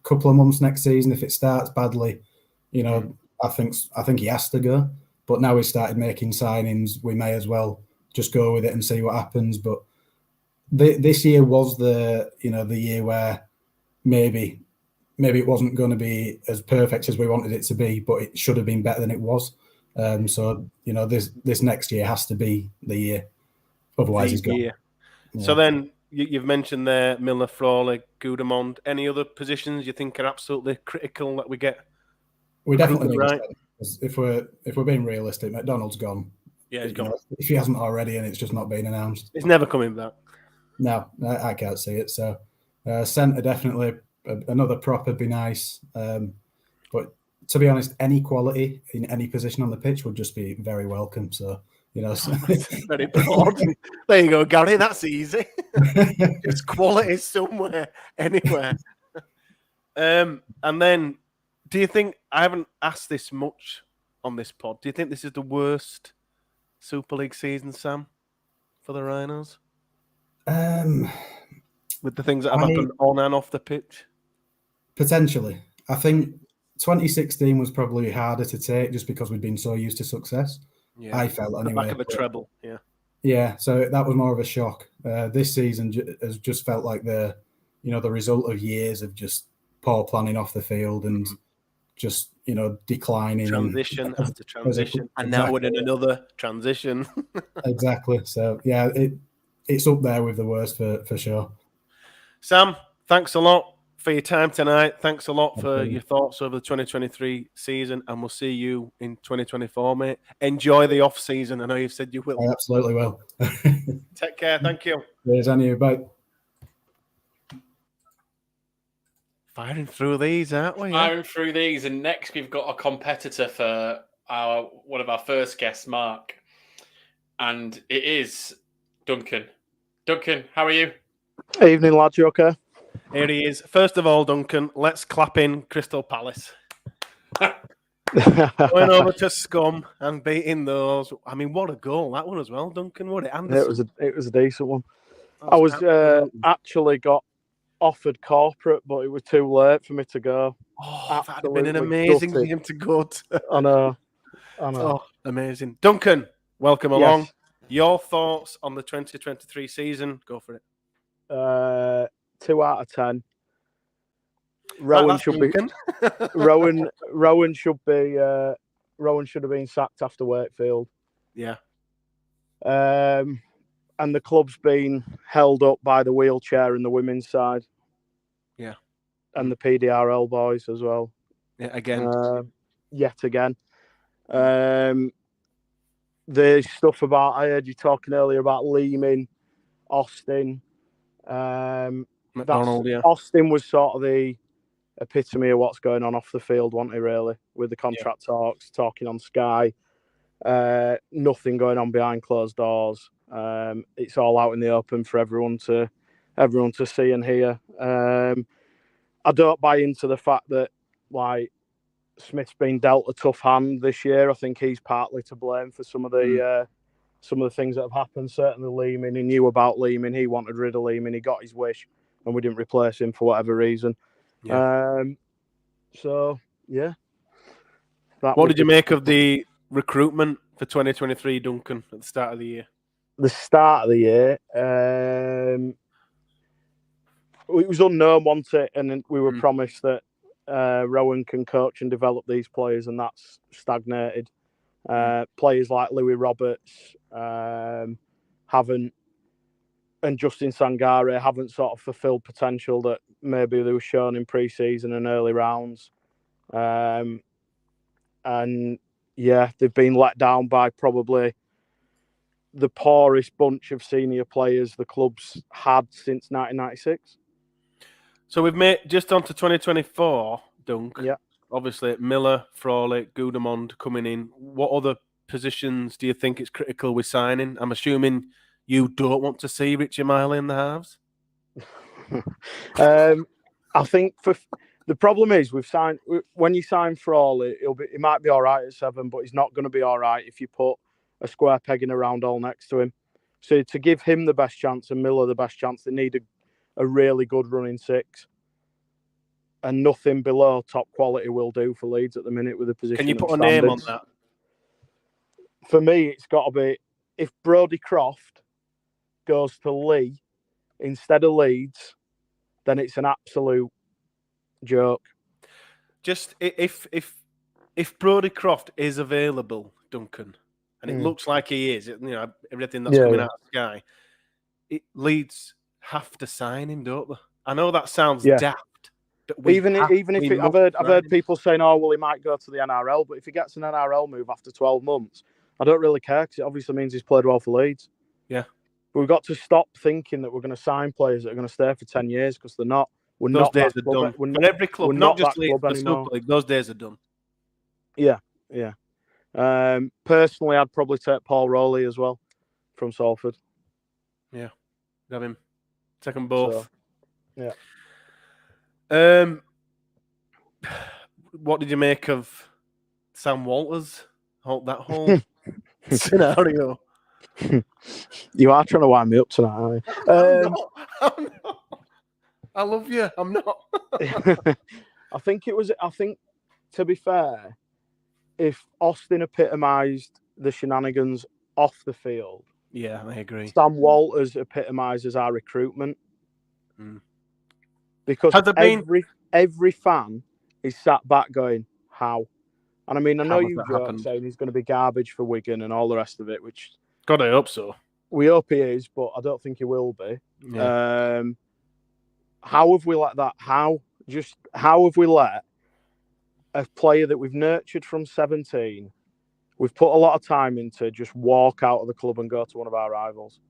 couple of months next season. If it starts badly, I think he has to go. But now we've started making signings, we may as well just go with it and see what happens. But this year was the year where maybe it wasn't going to be as perfect as we wanted it to be, but it should have been better than it was. So this next year has to be the year. Otherwise, he's gone. Yeah. So then you've mentioned there Miller, Frawley, Gudemond. Any other positions you think are absolutely critical that we get? We definitely need right. If we're being realistic, McDonald's gone. Yeah, he's gone. If he hasn't already, and it's just not been announced, he's never coming back. No, I can't see it. So centre definitely. Another prop would be nice, but to be honest, any quality in any position on the pitch would just be very welcome. So very important. There you go, Gary. That's easy. Just quality somewhere, anywhere. And then, do you think, I haven't asked this much on this pod, do you think this is the worst Super League season, Sam, for the Rhinos? With the things that have happened on and off the pitch? Potentially. I think 2016 was probably harder to take just because we'd been so used to success. Yeah. I felt anyway. Back of the treble, yeah. Yeah, so that was more of a shock. This season has just felt like the result of years of just poor planning off the field and just declining. Transition after transition, and now we're in another transition. Exactly. So yeah, it's up there with the worst for sure. Sam, thanks a lot for your time tonight. Thanks a lot for your thoughts over the 2023 season, and we'll see you in 2024, mate. Enjoy the off season. I know you've said you will. I absolutely will. Take care. Thank you. Cheers, and you. Bye. Firing through these, aren't we? Firing through these, and next we've got a competitor for one of our first guests, Mark, and it is Duncan. Duncan, how are you? Evening, lads. You okay? Here he is. First of all, Duncan, let's clap in Crystal Palace. Going over to Scum and beating those. I mean, what a goal that one as well, Duncan. What it was a decent one. I was actually got offered corporate, but it was too late for me to go. Oh, that'd have been an amazing game to go to. I know. Oh, amazing. Duncan, welcome along. Your thoughts on the 2023 season? Go for it. 2 out of 10. Rowan should be. Rowan should be. Rowan should have been sacked after Wakefield. Yeah. And the club's been held up by the wheelchair in the women's side. Yeah. And the PDRL boys as well. Yeah. Again. Yet again. The stuff about, I heard you talking earlier about Leeming, Austin. McDonald, yeah. Austin was sort of the epitome of what's going on off the field, wasn't he, really? With the contract talks, talking on Sky. Nothing going on behind closed doors. It's all out in the open for everyone to see and hear. I don't buy into the fact that, like, Smith's been dealt a tough hand this year. I think he's partly to blame for some of the some of the things that have happened. Certainly Lehman, he knew about Lehman. He wanted rid of Lehman. He got his wish, and we didn't replace him for whatever reason. Yeah. So, yeah. What did you make of the recruitment for 2023, Duncan, at the start of the year? The start of the year, it was unknown, wasn't it? And then we were promised that Rowan can coach and develop these players, and that's stagnated. Players like Louis Roberts haven't, and Justin Sangare haven't sort of fulfilled potential that maybe they were shown in pre-season and early rounds. And yeah, they've been let down by probably the poorest bunch of senior players the club's had since 1996. So we've made just on to 2024, Dunk. Yeah. Obviously, Miller, Frawley, Gudemond coming in. What other positions do you think it's critical with signing? I'm assuming you don't want to see Richie Miley in the halves. I think the problem is when you sign Frawley, it might be all right at 7, but he's not going to be all right if you put a square peg in a round hole next to him. So to give him the best chance and Miller the best chance, they need a really good running 6. And nothing below top quality will do for Leeds at the minute with the position. Can you put a name on that? For me, it's got to be, if Brodie Croft goes to Lee instead of Leeds, then it's an absolute joke. Just if Brodie Croft is available, Duncan, and it looks like he is, everything that's coming out of the sky, Leeds have to sign him, don't they? I know that sounds daft. Even if I've heard people saying, "Oh, well, he might go to the NRL," but if he gets an NRL move after 12 months, I don't really care because it obviously means he's played well for Leeds. Yeah, but we've got to stop thinking that we're going to sign players that are going to stay for 10 years because they're not. Those days are done. For every club, not just Leeds, the Super League. Those days are done. Yeah. Personally, I'd probably take Paul Rowley as well from Salford. Yeah, have him. Second both. So, what did you make of Sam Walters? That whole scenario. You are trying to wind me up tonight, aren't you? I'm not. I love you. I'm not. I think, to be fair, if Austin epitomised the shenanigans off the field, yeah, I agree. Sam Walters epitomises our recruitment. Because every fan is sat back going, how? And I mean, I know you joke saying he's going to be garbage for Wigan and all the rest of it, which... God, I hope so. We hope he is, but I don't think he will be. Yeah. How have we let that... How have we let a player that we've nurtured from 17, we've put a lot of time into, just walk out of the club and go to one of our rivals,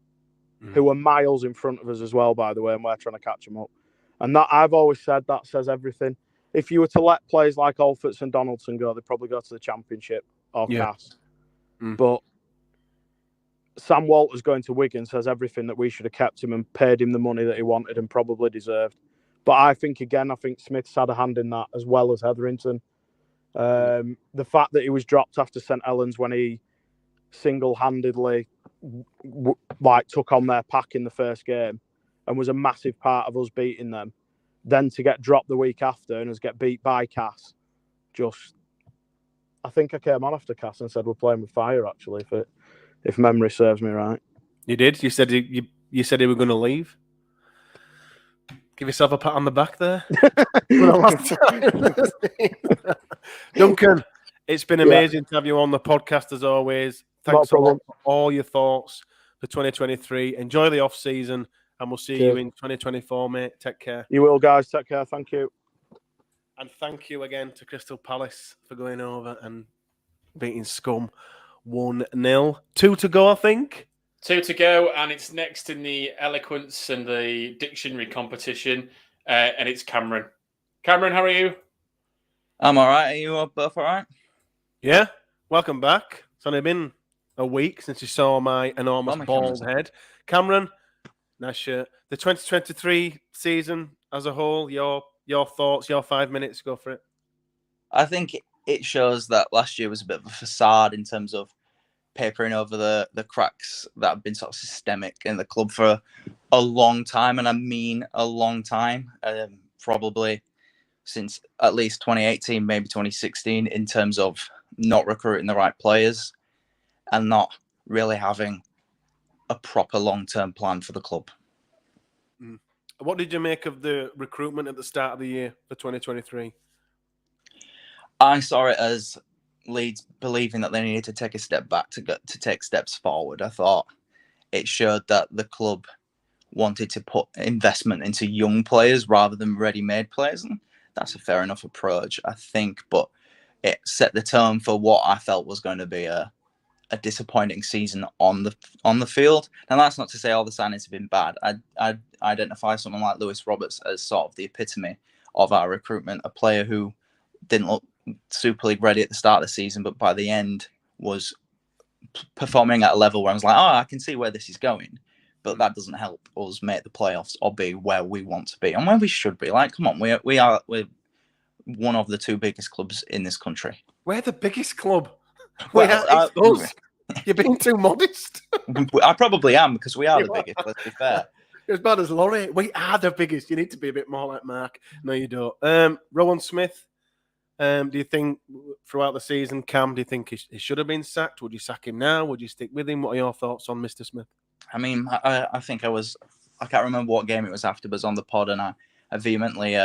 who are miles in front of us as well, by the way, and we're trying to catch them up. And that, I've always said, that says everything. If you were to let players like Alforts and Donaldson go, they'd probably go to the Championship or CAS. But Sam Walters going to Wigan says everything that we should have kept him and paid him the money that he wanted and probably deserved. But I think Smith's had a hand in that as well as Hetherington. The fact that he was dropped after St Helens when he single-handedly took on their pack in the first game and was a massive part of us beating them, then to get dropped the week after and us get beat by CAS, I think I came on after CAS and said we're playing with fire, actually, if memory serves me right. You did? You said you said he were going to leave? Give yourself a pat on the back there. Duncan, it's been amazing to have you on the podcast as always. Thanks a lot for all your thoughts for 2023. Enjoy the off-season, and we'll see you in 2024, mate. Take care. You will, guys. Take care. Thank you. And thank you again to Crystal Palace for going over and beating Scum 1-0. 2 to go, I think. 2 to go, and it's next in the eloquence and the dictionary competition, and it's Cameron. Cameron, how are you? I'm all right. Are you both all right? Yeah. Welcome back. It's only been a week since you saw my enormous bald head. Cameron, nice shirt. The 2023 season as a whole, your thoughts, your 5 minutes, go for it. I think it shows that last year was a bit of a facade in terms of papering over the cracks that have been sort of systemic in the club for a long time, and I mean a long time, probably since at least 2018, maybe 2016, in terms of not recruiting the right players and not really having a proper long-term plan for the club. What did you make of the recruitment at the start of the year for 2023? I saw it as Leeds believing that they needed to take a step back to take steps forward. I thought it showed that the club wanted to put investment into young players rather than ready-made players. And that's a fair enough approach, I think, but it set the tone for what I felt was going to be a disappointing season on the field. And that's not to say all the signings have been bad. I identify someone like Lewis Roberts as sort of the epitome of our recruitment, a player who didn't look Super League ready at the start of the season, but by the end was performing at a level where I was like, I can see where this is going. But that doesn't help us make the playoffs or be where we want to be and where we should be. Like, come on, we're one of the two biggest clubs in this country. We're the biggest club. Well, it's us. You're being too modest. I probably am, because we are the biggest, let's be fair. As bad as Laurie. We are the biggest. You need to be a bit more like Mark. No, you don't. Rowan Smith, do you think throughout the season, Cam, do you think he should have been sacked? Would you sack him now? Would you stick with him? What are your thoughts on Mr. Smith? I mean, I think I can't remember what game it was after, but I was on the pod and I vehemently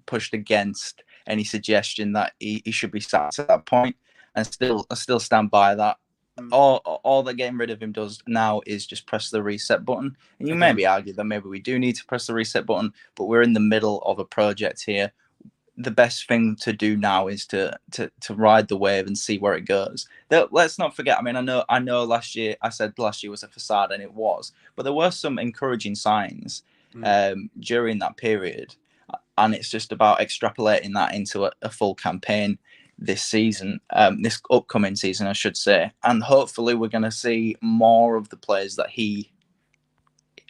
pushed against any suggestion that he should be sacked at that point. And I still stand by that. All that getting rid of him does now is just press the reset button. And you maybe argue that maybe we do need to press the reset button, but we're in the middle of a project here. The best thing to do now is to ride the wave and see where it goes. Let's not forget. I mean, I know. Last year I said last year was a facade, and it was. But there were some encouraging signs during that period, and it's just about extrapolating that into a full campaign this season, this upcoming season, I should say. And hopefully, we're going to see more of the players that he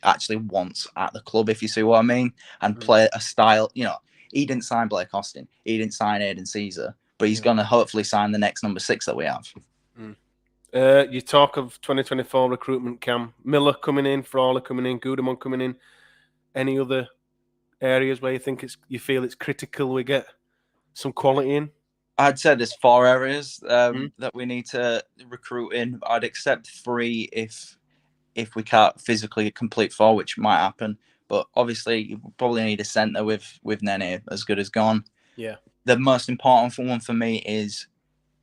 actually wants at the club, if you see what I mean, and play a style. You know, he didn't sign Blake Austin. He didn't sign Aidan Caesar, but he's going to hopefully sign the next number 6 that we have. You talk of 2024 recruitment, Cam. Miller coming in, Frawley coming in, Goodemon coming in. Any other areas where you feel it's critical we get some quality in? I'd say there's 4 areas that we need to recruit in. I'd accept 3 if we can't physically complete 4, which might happen. But obviously, you probably need a centre with Nene as good as gone. Yeah. The most important one for me is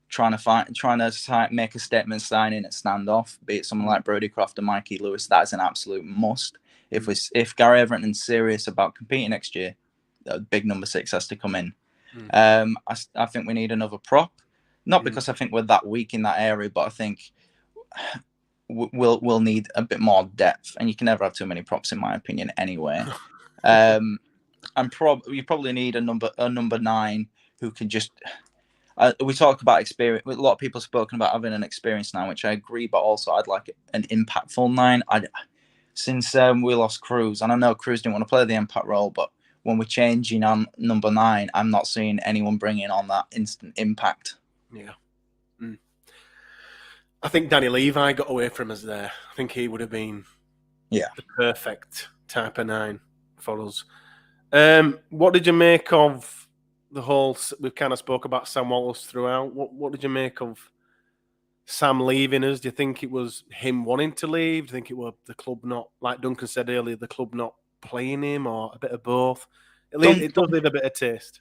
trying to make a statement signing at standoff, be it someone like Brodie Croft or Mikey Lewis. That is an absolute must. If Gary Everton's serious about competing next year, a big number 6 has to come in. I think we need another prop, not because I think we're that weak in that area, but I think we'll need a bit more depth, and you can never have too many props, in my opinion, anyway. You probably need a number 9 who can just. We talk about experience. A lot of people have spoken about having an experience 9, which I agree, but also I'd like an impactful 9. Since we lost Cruz, and I know Cruz didn't want to play the impact role, but when we're changing on number 9, I'm not seeing anyone bringing on that instant impact. Yeah. I think Danny Levi got away from us there. I think he would have been the perfect type of 9 for us. What did you make of the whole... We've kind of spoke about Sam Wallace throughout. What did you make of Sam leaving us? Do you think it was him wanting to leave? Do you think it was the club not, like Duncan said earlier, the club not playing him, or a bit of both? It does leave a bit of taste.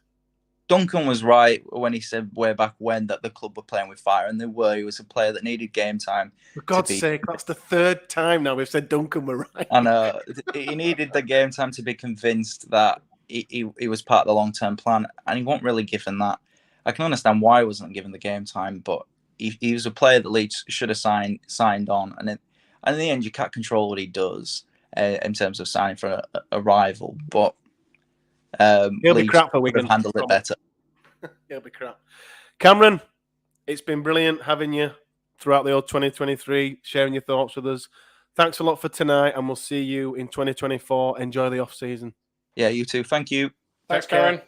Duncan was right when he said way back when that the club were playing with fire, and they were. He was a player that needed game time. For God's sake, that's the 3rd time now we've said Duncan were right. I know. He needed the game time to be convinced that he was part of the long-term plan, and he wasn't really given that. I can understand why he wasn't given the game time, but he was a player that Leeds should have signed on, and in the end, you can't control what he does in terms of signing for a rival, but he'll be crap for Wigan. Handled it better. He'll be crap. Cameron, it's been brilliant having you throughout the old 2023, sharing your thoughts with us. Thanks a lot for tonight, and we'll see you in 2024. Enjoy the off season. Yeah, you too. Thank you. Thanks, Karen.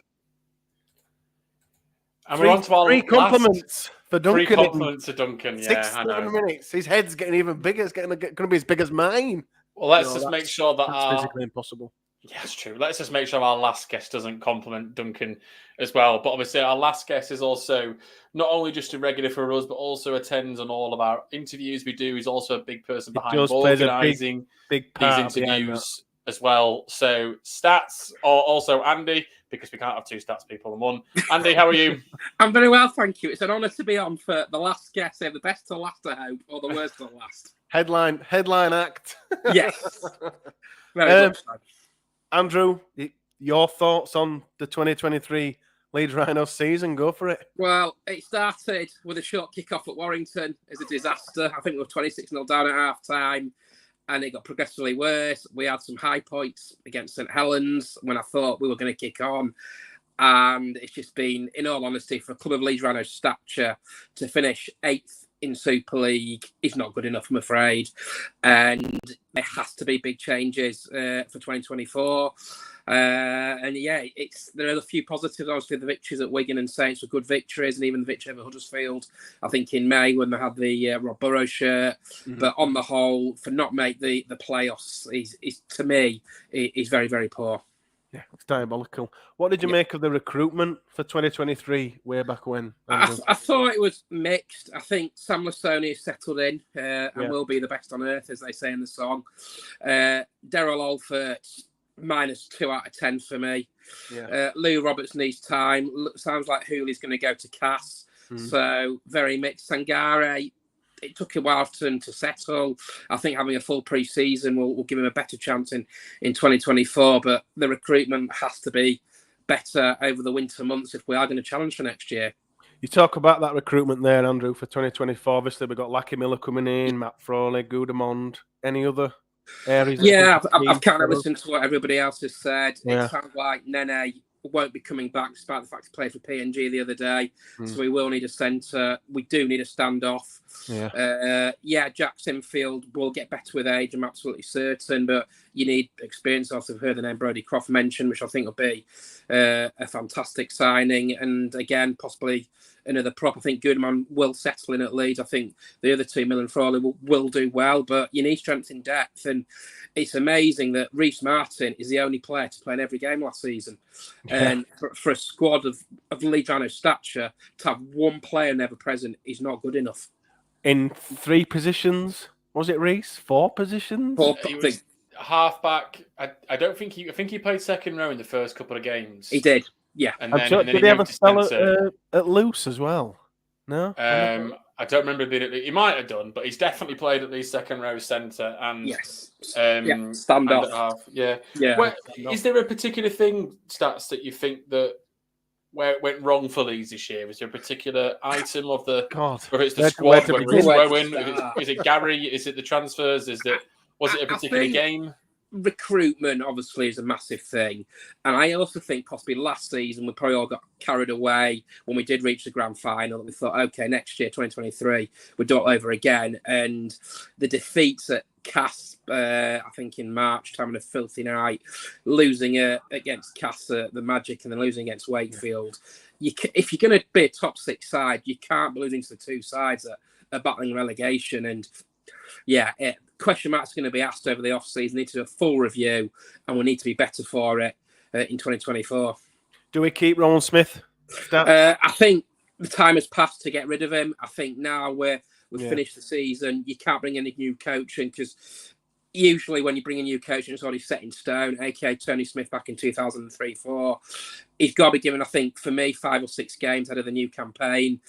And we're on to our 3 compliments. for Duncan. Free compliment to Duncan. Yeah, 6-7 minutes. His head's getting even bigger. It's going to be as big as mine. Well, let's just make sure that that's physically impossible. Yeah, it's true. Let's just make sure our last guest doesn't compliment Duncan as well. But obviously, our last guest is also not only just a regular for us, but also attends on all of our interviews we do. He's also a big person behind organising big these interviews as well. So, Stats, or also Andy, because we can't have two Stats people in one. Andy, how are you? I'm very well, thank you. It's an honour to be on for the last guest. The best to last, I hope, or the worst to last. Headline act. Yes. Very much so. Andrew, your thoughts on the 2023 Leeds Rhinos season? Go for it. Well, it started with a short kick-off at Warrington as a disaster. I think we were 26-0 down at half-time, and it got progressively worse. We had some high points against St Helens when I thought we were going to kick on. And it's just been, in all honesty, for a club of Leeds Rhinos stature to finish 8th in Super League is not good enough, I'm afraid. And there has to be big changes for 2024. And yeah, there are a few positives. Obviously, the victories at Wigan and Saints were good victories, and even the victory over Huddersfield, I think in May when they had the Rob Burrow shirt. Mm-hmm. But on the whole, for not make the playoffs is to me is very, very poor. Yeah, it's diabolical. What did you make of the recruitment for 2023 way back when? I thought it was mixed. I think Sam Lasoni has settled in and will be the best on earth, as they say in the song. Daryl Alford, -2 out of 10 for me. Yeah. Lou Roberts needs time. Sounds like Hooley's going to go to Cass. So very mixed. Sangare, it took a while for him to settle. I think having a full pre-season will give him a better chance in 2024. But the recruitment has to be better over the winter months if we are going to challenge for next year. You talk about that recruitment there, Andrew, for 2024. Obviously, we've got Lackey Miller coming in, Matt Frawley, Gudemond. Any other areas? Yeah, I've kind of listened to what everybody else has said. Yeah. It sounds like Nene won't be coming back despite the fact he played for PNG the other day. So we will need a centre. We do need a standoff. Jack Sinfield will get better with age, I'm absolutely certain, but you need experience. Also, I've heard the name Brodie Croft mentioned, which I think will be a fantastic signing. And again, possibly another prop. I think Goodman will settle in at Leeds. I think the other two, Miller and Frawley, will do well, but you need strength in depth. And it's amazing that Reece Martin is the only player to play in every game last season. And for a squad of Leeds Rhinos stature, to have one player never present is not good enough. In 3 positions, was it Reece? 4 positions? He was halfback. I think he played second row in the first couple of games. He did, yeah. And then did he have a spell at loose as well? No? I don't remember being he might have done, but he's definitely played at least second row centre and stand off. Yeah. Is there a particular thing, Stats, that you think that where it went wrong for Leeds this year? Is there a particular item of the whether it's the squad, whether it's Rowan, is it Gary, is it the transfers, was it a particular game? Recruitment obviously is a massive thing, and I also think possibly last season we probably all got carried away when we did reach the grand final. We thought, okay, next year 2023 we'll do it over again, and the defeats at Cass, I think in March, having a filthy night, losing against Cass at the Magic, and then losing against Wakefield. If you're going to be a top 6 side, you can't be losing to the 2 sides that are battling relegation. And question marks are going to be asked over the off season. We need to do a full review, and we need to be better for it in 2024. Do we keep Rowan Smith? I think the time has passed to get rid of him. I think now we've finished the season. You can't bring any new coaching, because usually when you bring a new coach, it's already set in stone, aka Tony Smith back in 2003-04. He's got to be given, I think, for me, 5 or 6 games out of the new campaign,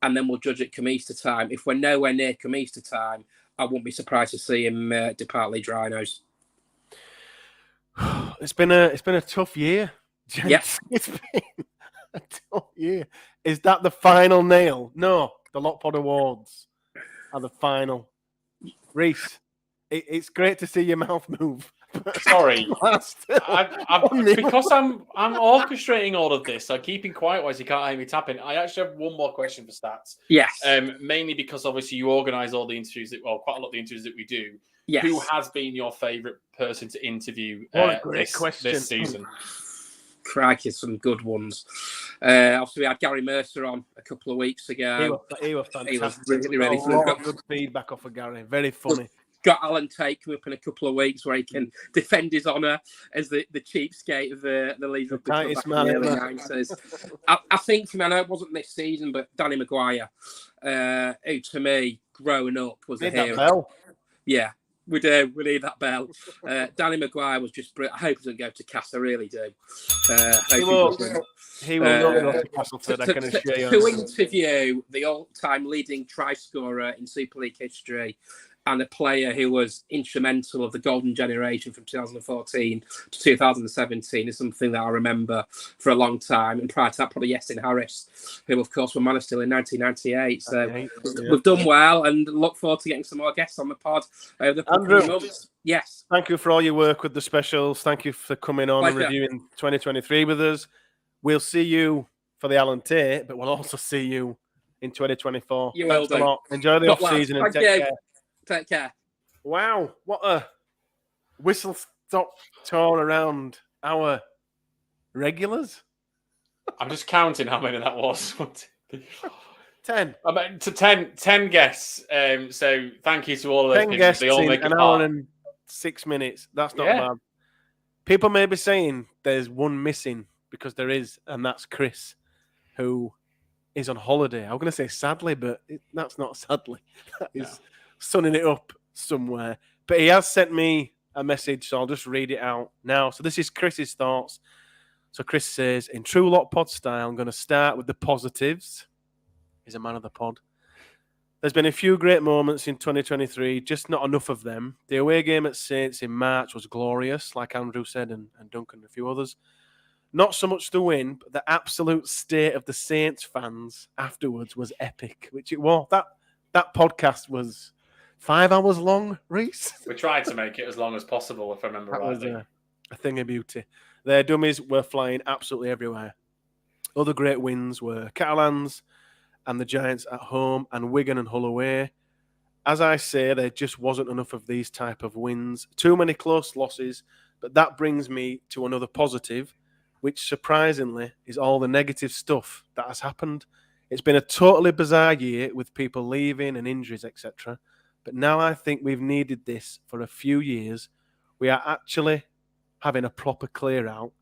and then we'll judge it come Easter time. If we're nowhere near come Easter time, I wouldn't be surprised to see him depart Leeds Rhinos. It's been a tough year, gents. Yes, it's been a tough year. Is that the final nail? No, the Lockpod Awards are the final. Reece, it's great to see your mouth move. Sorry, because I'm orchestrating all of this. I'm keeping quiet while you can't hear me tapping. I actually have one more question for Stats. Yes. Mainly because obviously you organise all the interviews quite a lot of the interviews that we do. Yes. Who has been your favourite person to interview what a great question. this season? crikey, some good ones. Obviously, we had Gary Mercer on a couple of weeks ago. He was fantastic. He was really, really a lot of good feedback off of Gary. Very funny. Got Alan Tate coming up in a couple of weeks where he can defend his honour as the cheapskate of the Leeds Rugby Club back in the early 90s. I think, I know it wasn't this season, but Danny Maguire, who to me, growing up, was a hero. Bell. Yeah, we do. We need that bell. Danny Maguire was just brilliant. I hope he doesn't go to Cass. I really do. He will not go to Castleford, I can assure you. To interview the all-time leading try scorer in Super League history and a player who was instrumental of the golden generation from 2014 to 2017 is something that I remember for a long time. And prior to that, probably Yasin Harris, who, of course, were Man of Steel in 1998. So we've done well and look forward to getting some more guests on the pod over the coming months. Yes. Thank you for all your work with the specials. Thank you for coming on and reviewing 2023 with us. We'll see you for the Alan Tate, but we'll also see you in 2024. You will do. A lot. Enjoy the off-season and take care. Take care. Wow, what a whistle-stop tour around our regulars. I'm just counting how many that was. 10. I mean, to 10 guests. So thank you to all of those 10 people. guests They all in make an hour and 6 minutes. That's not bad. People may be saying there's one missing because there is, and that's Chris, who is on holiday. I'm going to say sadly, but that's not sadly. That is sunning it up somewhere. But he has sent me a message, so I'll just read it out now. So this is Chris's thoughts. So Chris says, in true Lot Pod style, I'm going to start with the positives. He's a man of the pod. There's been a few great moments in 2023, just not enough of them. The away game at Saints in March was glorious, like Andrew said, and Duncan and a few others. Not so much the win, but the absolute state of the Saints fans afterwards was epic, which it was. That podcast was 5 hours long, Reese. We tried to make it as long as possible, if I remember rightly. Was a thing of beauty. Their dummies were flying absolutely everywhere. Other great wins were Catalans and the Giants at home and Wigan and Hull away. As I say, there just wasn't enough of these type of wins. Too many close losses, but that brings me to another positive, which surprisingly is all the negative stuff that has happened. It's been a totally bizarre year with people leaving and injuries, etc. But now I think we've needed this for a few years. We are actually having a proper clear out.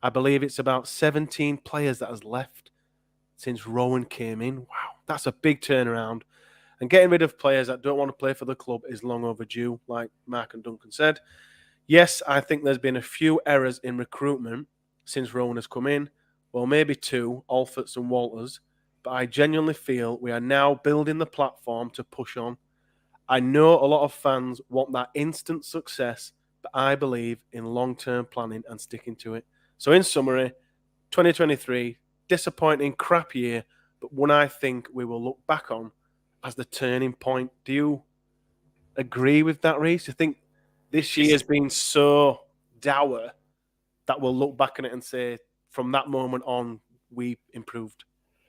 I believe it's about 17 players that has left since Rowan came in. Wow, that's a big turnaround. And getting rid of players that don't want to play for the club is long overdue, like Mark and Duncan said. Yes, I think there's been a few errors in recruitment since Rowan has come in. Well, maybe 2, Alforts and Walters. But I genuinely feel we are now building the platform to push on. I know a lot of fans want that instant success, but I believe in long-term planning and sticking to it. So in summary, 2023, disappointing, crap year, but one I think we will look back on as the turning point. Do you agree with that, Reece? Do you think this year has been so dour that we'll look back on it and say, from that moment on, we improved?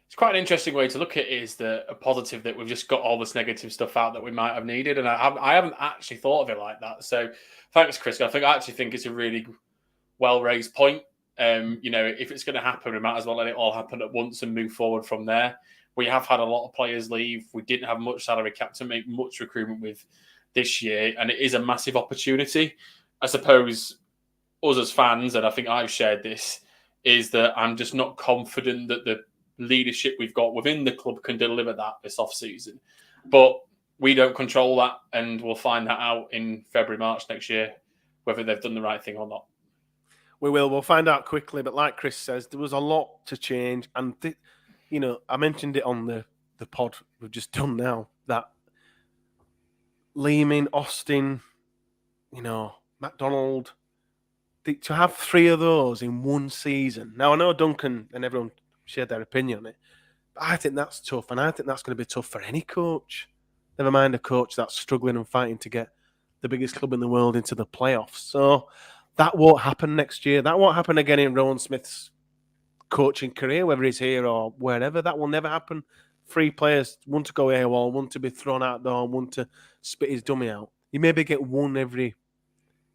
It's quite an interesting way to look at it, is a positive that we've just got all this negative stuff out that we might have needed. And I haven't actually thought of it like that. So thanks, Chris. I actually think it's a really well-raised point. If it's going to happen, we might as well let it all happen at once and move forward from there. We have had a lot of players leave. We didn't have much salary cap to make much recruitment with this year. And it is a massive opportunity. I suppose us as fans, and I think I've shared this, is that I'm just not confident that the leadership we've got within the club can deliver that this off-season. But we don't control that, and we'll find that out in February, March next year, whether they've done the right thing or not. We will. We'll find out quickly. But like Chris says, there was a lot to change. And, I mentioned it on the pod we've just done now, that Leeming, Austin, McDonald, to have 3 of those in one season. Now, I know Duncan and everyone shared their opinion on it, but I think that's tough, and I think that's going to be tough for any coach. Never mind a coach that's struggling and fighting to get the biggest club in the world into the playoffs. So that won't happen next year. That won't happen again in Rowan Smith's coaching career, whether he's here or wherever. That will never happen. 3 players, one to go AWOL, one to be thrown out door, one to spit his dummy out. You maybe get one every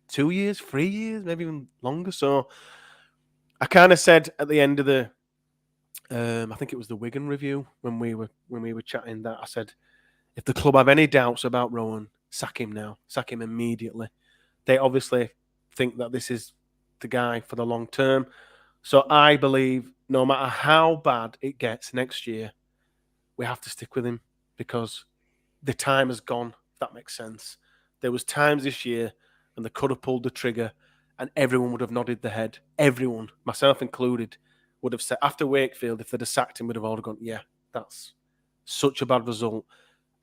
2 years, 3 years, maybe even longer. So I kind of said at the end of the, I think it was the Wigan review when we were chatting that I said, if the club have any doubts about Rowan, sack him now, sack him immediately. They obviously think that this is the guy for the long term. So I believe no matter how bad it gets next year, we have to stick with him because the time has gone, if that makes sense. There was times this year when they could have pulled the trigger and everyone would have nodded their head. Everyone, myself included, would have said, after Wakefield, if they'd have sacked him, would have all gone, yeah, that's such a bad result.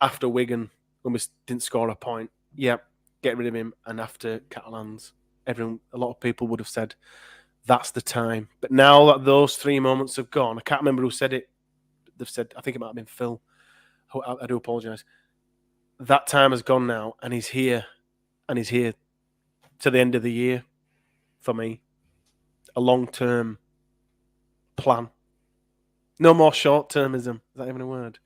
After Wigan, when we didn't score a point, yeah, get rid of him. And after Catalans, a lot of people would have said, that's the time. But now that those 3 moments have gone, I can't remember who said it. They've said, I think it might have been Phil. I do apologise. That time has gone now, and he's here. And he's here to the end of the year for me. A long-term plan. No more short-termism. Is that even a word?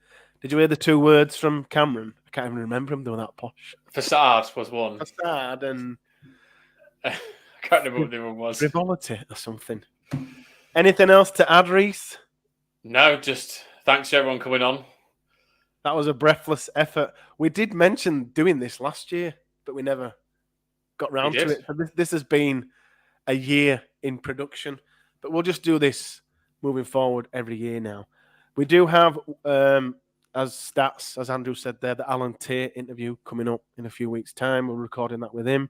Did you hear the 2 words from Cameron? I can't even remember him doing that posh. Facade was one. Facade and... I can't remember what the other one was. Frivolity or something. Anything else to add, Reese? No, just thanks to everyone coming on. That was a breathless effort. We did mention doing this last year, but we never got round to it. So this has been a year in production, but we'll just do this moving forward every year now. We do have, as stats, as Andrew said there, the Alan Tate interview coming up in a few weeks' time. We're recording that with him.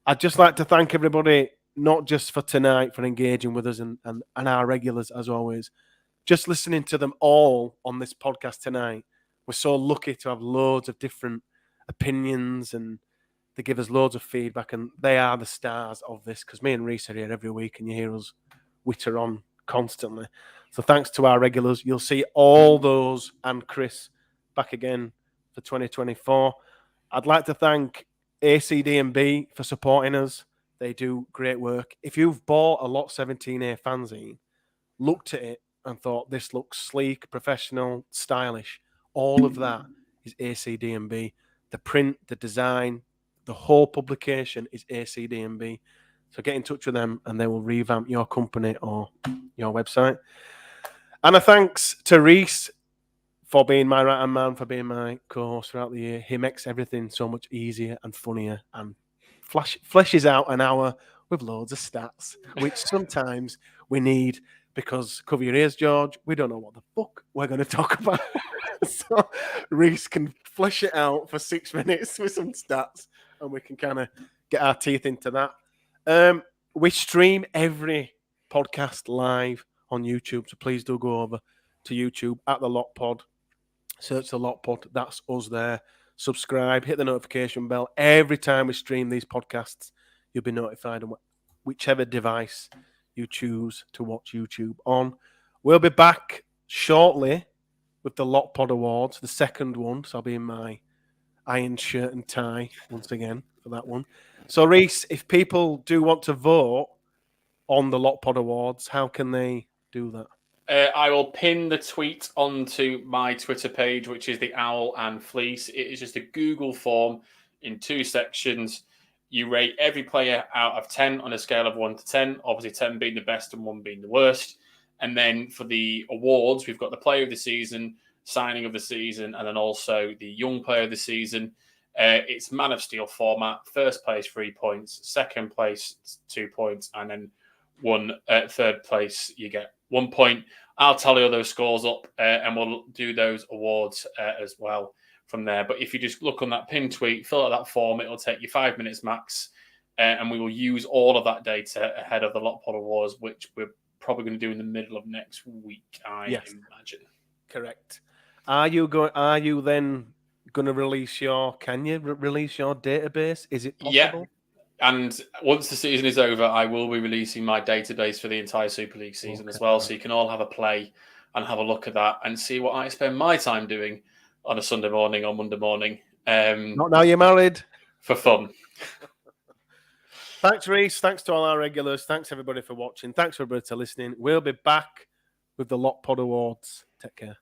I'd just like to thank everybody, not just for tonight, for engaging with us and our regulars, as always. Just listening to them all on this podcast tonight. We're so lucky to have loads of different opinions and they give us loads of feedback, and they are the stars of this because me and Reese are here every week and you hear us witter on constantly. So thanks to our regulars. You'll see all those and Chris back again for 2024. I'd like to thank ACD&B for supporting us. They do great work. If you've bought a Lot 17A fanzine, looked at it and thought this looks sleek, professional, stylish, all of that is ACD&B. The print, the design, the whole publication is ACD&B. So get in touch with them and they will revamp your company or your website. And a thanks to Reese for being my right-hand man, for being my co-host throughout the year. He makes everything so much easier and funnier and fleshes out an hour with loads of stats, which sometimes we need because, cover your ears, George, we don't know what the fuck we're going to talk about. So Reese can flesh it out for 6 minutes with some stats and we can kind of get our teeth into that. We stream every podcast live on YouTube, so please do go over to YouTube at The Lot Pod. Search The Lot Pod. That's us there. Subscribe, hit the notification bell. Every time we stream these podcasts, you'll be notified on whichever device you choose to watch YouTube on. We'll be back shortly with the Lot Pod Awards, the second one. So I'll be in my iron shirt and tie once again for that one. So, Reese, if people do want to vote on the Lot Pod Awards, how can they do that? I will pin the tweet onto my Twitter page, which is the Owl and Fleece. It is just a Google form in 2 sections. You rate every player out of 10 on a scale of 1 to 10, obviously 10 being the best and 1 being the worst. And then for the awards, we've got the player of the season, signing of the season, and then also the young player of the season. It's Man of Steel format. First place, 3 points. Second place, 2 points. And then third place, you get 1 point. I'll tally all those scores up and we'll do those awards as well from there. But if you just look on that pin tweet, fill out that form, it'll take you 5 minutes max. And we will use all of that data ahead of the Lot Pod Awards, which we're probably going to do in the middle of next week, I imagine. Correct. Are you then going to release can you release your database? Is it possible? Yeah. And once the season is over, I will be releasing my database for the entire Super League season as well. So you can all have a play and have a look at that and see what I spend my time doing on a Sunday morning or Monday morning. Not now you're married. For fun. Thanks, Reese. Thanks to all our regulars. Thanks, everybody, for watching. Thanks, everybody, for listening. We'll be back with the Lot Pod Awards. Take care.